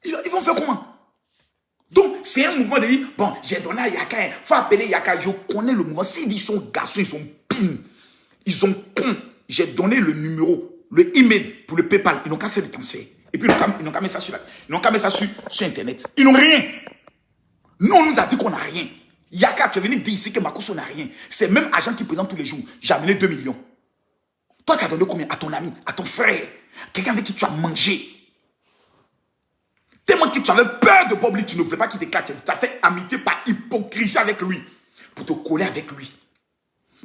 Ils vont faire comment? Donc, c'est un mouvement de dire, bon, j'ai donné à Yaka, il faut appeler Yaka. Je connais le mouvement. S'ils disent sont garçons, ils sont pins. Ils sont cons. J'ai donné le numéro, le email pour le PayPal. Ils n'ont qu'à faire des transferts. Et puis, ils n'ont qu'à mettre ça sur Internet. Ils n'ont rien. Nous, on nous a dit qu'on n'a rien. Yaka, tu es venu dire ici que Makosso n'a rien. C'est le même agent qui présente tous les jours. J'ai amené 2 millions. Toi, tu as donné combien? À ton ami, à ton frère. Quelqu'un avec qui tu as mangé. Tellement que tu avais peur de Bob Lee, tu ne voulais pas qu'il t'éclate. Tu as fait amitié par hypocrisie avec lui. Pour te coller avec lui.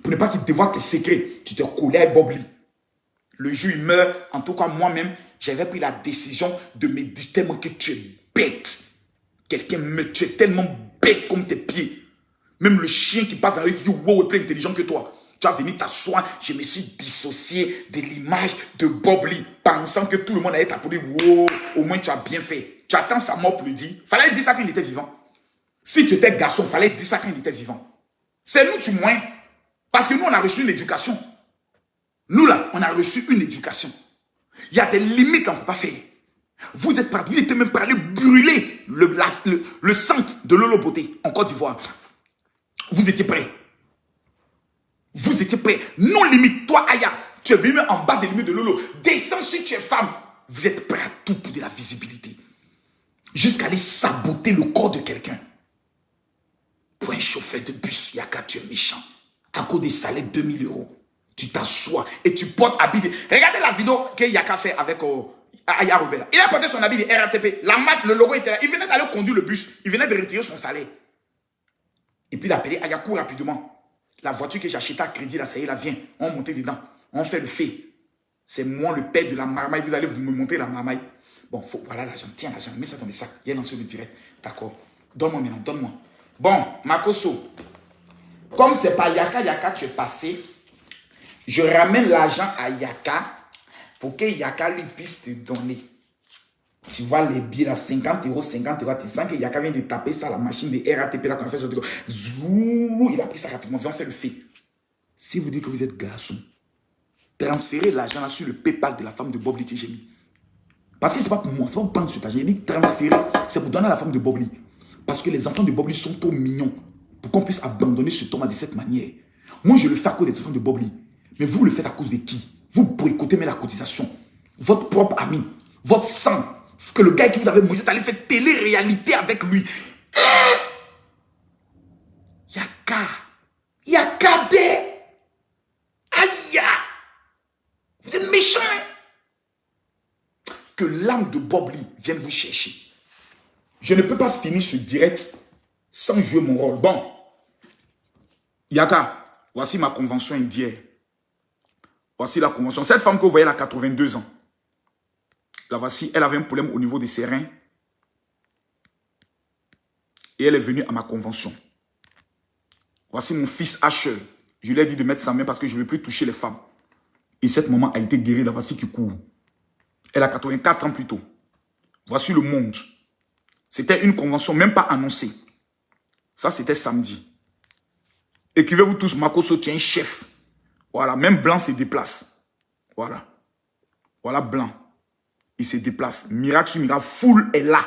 Pour ne pas qu'il dévoile tes secrets. Tu te collais avec Bob Lee. Le jour il meurt, en tout cas moi-même, j'avais pris la décision de me dire tellement que tu es bête. Quelqu'un me tue tellement bête comme tes pieds. Même le chien qui passe dans la rue qui dit wow, est plus intelligent que toi. Tu as venu t'asseoir, je me suis dissocié de l'image de Bob Lee, pensant que tout le monde allait t'applaudir. Wow, au moins tu as bien fait. tu attends sa mort pour lui dire. Fallait dire ça quand il était vivant. Si tu étais garçon, fallait dire ça quand il était vivant. C'est nous, tu moins. Parce que nous, on a reçu une éducation. Nous, là, on a reçu une éducation. Il y a des limites qu'on ne peut pas faire. Vous êtes partis, vous étiez même parlé brûler le centre de Lolo Beauté en Côte d'Ivoire. Vous étiez prêts. Vous étiez prêts. Non limite, toi, Aya, tu es venu en bas des limites de Lolo. Descends si tu es femme. Vous êtes prêts à tout pour de la visibilité. Jusqu'à aller saboter le corps de quelqu'un. Pour un chauffeur de bus, Yaka, tu es méchant. À cause des salaires de 2000 €. Tu t'assois et tu portes habit de... Regardez la vidéo que Yaka fait avec Aya Robert. Il a porté son habit de RATP. La marque, le logo était là. Il venait d'aller conduire le bus. Il venait de retirer son salaire. Et puis il a appelé Aya, court rapidement. La voiture que j'ai achetée à crédit, là, ça y est, là, viens. On monte dedans. On fait le fait. C'est moi le père de la marmaille. Vous allez me montrer la marmaille. Bon, voilà l'argent. Tiens l'argent. Mets ça dans le sac. Il y a lancé le direct. D'accord. Donne-moi maintenant. Donne-moi. Bon, Makoso. Comme c'est pas Yaka, tu es passé. Je ramène l'argent à Yaka pour que Yaka lui puisse te donner. Tu vois les billets là, 50 €, 50 €. Tu sens que Yaka vient de taper ça à la machine de RATP là, quand on fait ce truc. Zou, il a pris ça rapidement. Viens, on fait le fait. Si vous dites que vous êtes garçon, transférez l'argent là sur le PayPal de la femme de Bob Lee que j'ai mis. Parce que c'est pas pour moi, c'est pas pour prendre cet argent. J'ai dit transférer, c'est pour donner à la femme de Bob Lee. Parce que les enfants de Bob Lee sont trop mignons pour qu'on puisse abandonner ce Thomas de cette manière. Moi, je le fais à cause des enfants de Bob Lee. Mais vous le faites à cause de qui? Vous boycottez mais la cotisation. Votre propre ami, votre sang, que le gars qui vous avait mangé, vous allez faire télé-réalité avec lui. Yaka des. Aïe. Vous êtes méchants. Que l'âme de Bob Lee vienne vous chercher. Je ne peux pas finir ce direct sans jouer mon rôle. Bon. Yaka, voici ma convention d'hier. Voici la convention. Cette femme que vous voyez, elle a 82 ans. La voici, elle avait un problème au niveau de ses reins. Et elle est venue à ma convention. Voici mon fils Asher. Je lui ai dit de mettre sa main parce que je ne veux plus toucher les femmes. Et cette maman a été guérie. La voici qui court. Elle a 84 ans plus tôt. Voici le monde. C'était une convention même pas annoncée. Ça, c'était samedi. Écrivez-vous tous, Makoso tient un chef. Voilà, même Blanc se déplace. Voilà. Voilà Blanc. Il se déplace. Miracle sur miracle, foule est là.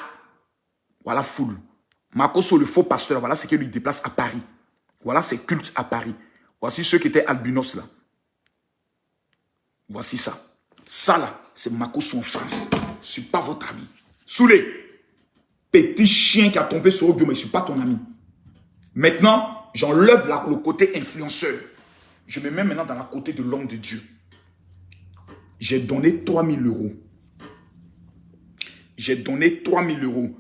Voilà, foule. Makoso, le faux pasteur, voilà ce qui lui déplace à Paris. Voilà ses cultes à Paris. Voici ceux qui étaient albinos là. Voici ça. Ça là, c'est Makoso en France. Je ne suis pas votre ami. Soulé, petit chien qui a tombé sur Dieu, mais je ne suis pas ton ami. Maintenant, j'enlève le côté influenceur. Je me mets maintenant dans la côté de l'homme de Dieu. J'ai donné 3000 €. J'ai donné 3000 €.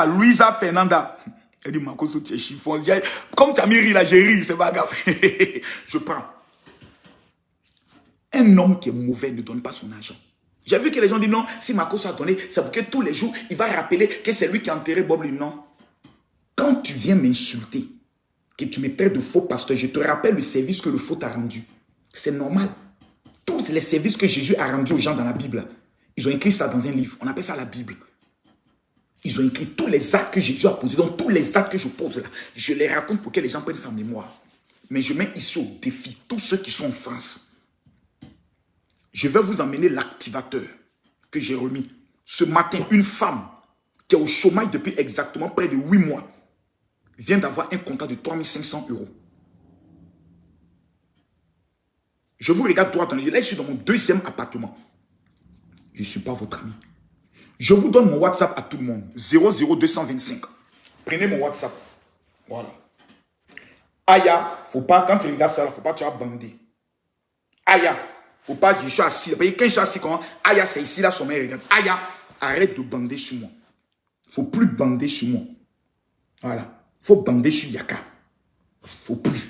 Louisa Fernanda. Elle dit, Makoso, tu es chiffon. Comme tu as mis rire là, j'ai ri, c'est pas grave. Je prends. Un homme qui est mauvais ne donne pas son argent. J'ai vu que les gens disent non, si Makoso a donné, c'est pour que tous les jours, il va rappeler que c'est lui qui a enterré Bob Lee. Non. Quand tu viens m'insulter, que tu me traites de faux pasteur, je te rappelle le service que le faux t'a rendu. C'est normal. Tous les services que Jésus a rendus aux gens dans la Bible, ils ont écrit ça dans un livre. On appelle ça la Bible. Ils ont écrit tous les actes que Jésus a posés. Donc tous les actes que je pose là, je les raconte pour que les gens prennent ça en mémoire. Mais je mets ici au défi tous ceux qui sont en France. Je vais vous emmener l'activateur que j'ai remis. Ce matin, une femme qui est au chômage depuis exactement près de 8 mois vient d'avoir un contrat de 3500 €. Je vous regarde droit dans les yeux. Là, je suis dans mon deuxième appartement. Je ne suis pas votre ami. Je vous donne mon WhatsApp à tout le monde. 00225. Prenez mon WhatsApp. Voilà. Aya, faut pas, quand tu regardes ça, il ne faut pas que tu as bandé. Aya, faut pas, je suis assis. Quand je suis assis, comment? Aya, c'est ici, là, son mère regarde. Aya, arrête de bander sur moi. Il ne faut plus bander sur moi. Voilà. Il faut bander sur Yaka. Il ne faut plus.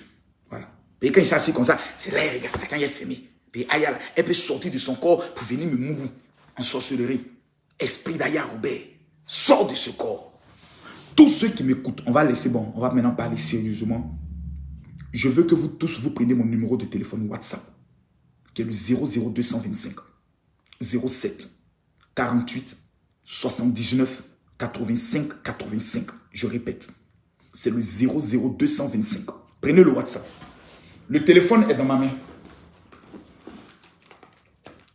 Voilà. Et quand il s'assied comme ça, c'est là, il regarde. Quand il est fermé. Puis Aya, là, elle peut sortir de son corps pour venir me mourir en sorcellerie. Esprit d'Aya Robert, sors de ce corps. Tous ceux qui m'écoutent, on va laisser, bon, on va maintenant parler sérieusement. Je veux que vous tous, vous preniez mon numéro de téléphone WhatsApp, qui est le 00225 07 48 79 85 85. Je répète, c'est le 00225. Prenez le WhatsApp. Le téléphone est dans ma main.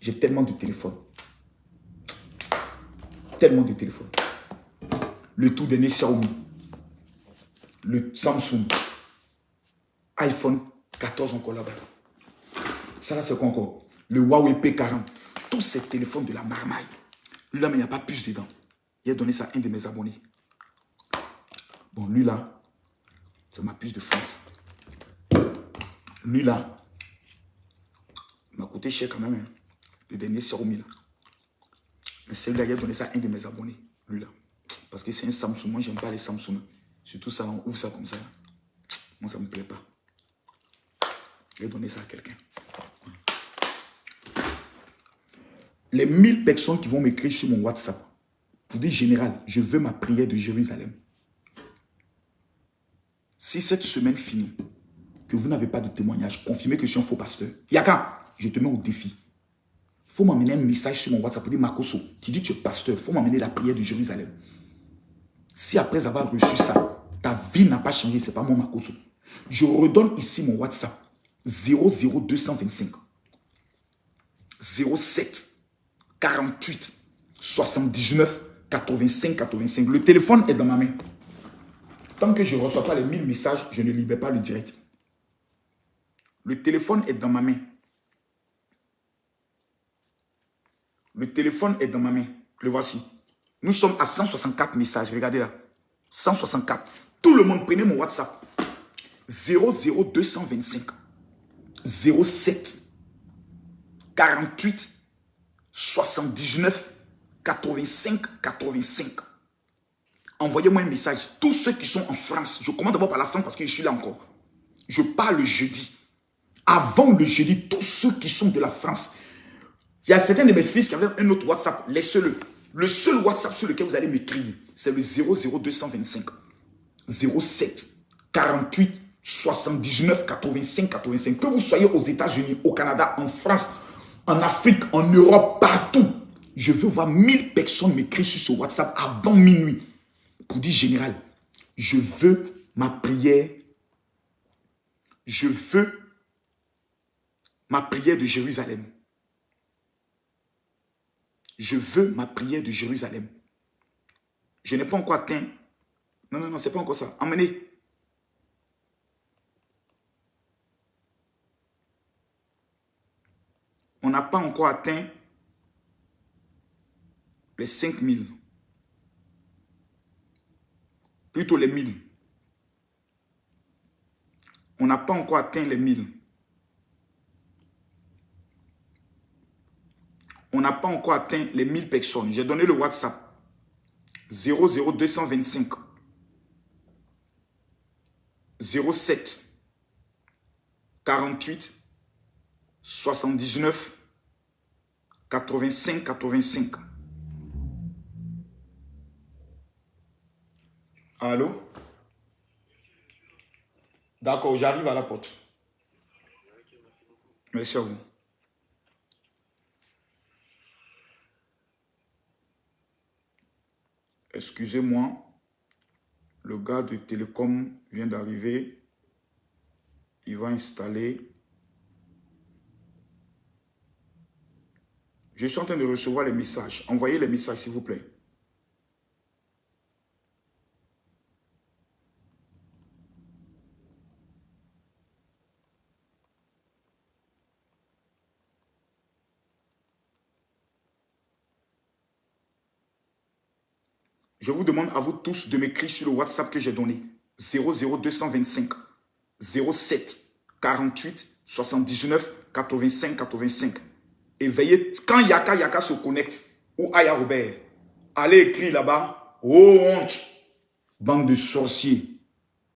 J'ai tellement de téléphones. Tellement de téléphones. Le tout dernier Xiaomi. Le Samsung. iPhone 14 encore là-bas. Ça là c'est quoi encore? Le Huawei P40. Tous ces téléphones de la marmaille. Lui là, mais il n'y a pas plus dedans. Il a donné ça à un de mes abonnés. Bon, lui là, c'est ma puce de France. Lui là, il m'a coûté cher quand même. Hein. Le dernier Xiaomi là. Mais celui-là, il a donné ça à un de mes abonnés. Lui là. Parce que c'est un Samsung. Moi, j'aime pas les Samsung. Surtout ça, on ouvre ça comme ça. Moi, ça ne me plaît pas. Il a donné ça à quelqu'un. Les 1000 personnes qui vont m'écrire sur mon WhatsApp, pour dire général, je veux ma prière de Jérusalem. Si cette semaine finit, que vous n'avez pas de témoignage, confirmez que je suis un faux pasteur. Yaka, je te mets au défi. Il faut m'amener un message sur mon WhatsApp pour dire Makoso, tu dis que tu es pasteur, il faut m'amener la prière de Jérusalem. Si après avoir reçu ça, ta vie n'a pas changé, ce n'est pas mon Makoso. Je redonne ici mon WhatsApp 00225 07 48 79 85 85. Le téléphone est dans ma main. Tant que je ne reçois pas les 1000 messages, je ne libère pas le direct. Le téléphone est dans ma main. Le téléphone est dans ma main. Le voici. Nous sommes à 164 messages. Regardez là. 164. Tout le monde, prenez mon WhatsApp. 00225 07 48 79 85 85. Envoyez-moi un message. Tous ceux qui sont en France, je commence d'abord par la France parce que je suis là encore. Je parle le jeudi. Avant le jeudi, tous ceux qui sont de la France. Il y a certains de mes fils qui avaient un autre WhatsApp. Laissez-le. Le seul WhatsApp sur lequel vous allez m'écrire, c'est le 00225 07 48 79 85 85. Que vous soyez aux États-Unis, au Canada, en France, en Afrique, en Europe, partout. Je veux voir 1000 personnes m'écrire sur ce WhatsApp avant minuit. Pour dire général, je veux ma prière. Je veux ma prière de Jérusalem. Je veux ma prière de Jérusalem. Je n'ai pas encore atteint. Non, c'est pas encore ça. Emmenez. On n'a pas encore atteint les 5000. Plutôt les 1000. On n'a pas encore atteint les 1000. On n'a pas encore atteint les 1000 personnes. J'ai donné le WhatsApp. 00225 07 48 79 85 85. Allô? D'accord, j'arrive à la porte. Merci à vous. Excusez-moi, le gars de Télécom vient d'arriver. Il va installer. Je suis en train de recevoir les messages. Envoyez les messages, s'il vous plaît. Je vous demande à vous tous de m'écrire sur le WhatsApp que j'ai donné. 00225 07 48 79 85 85. Et veillez, quand Yaka se connecte, ou Aya Robert, allez écrire là-bas, oh honte, bande de sorciers.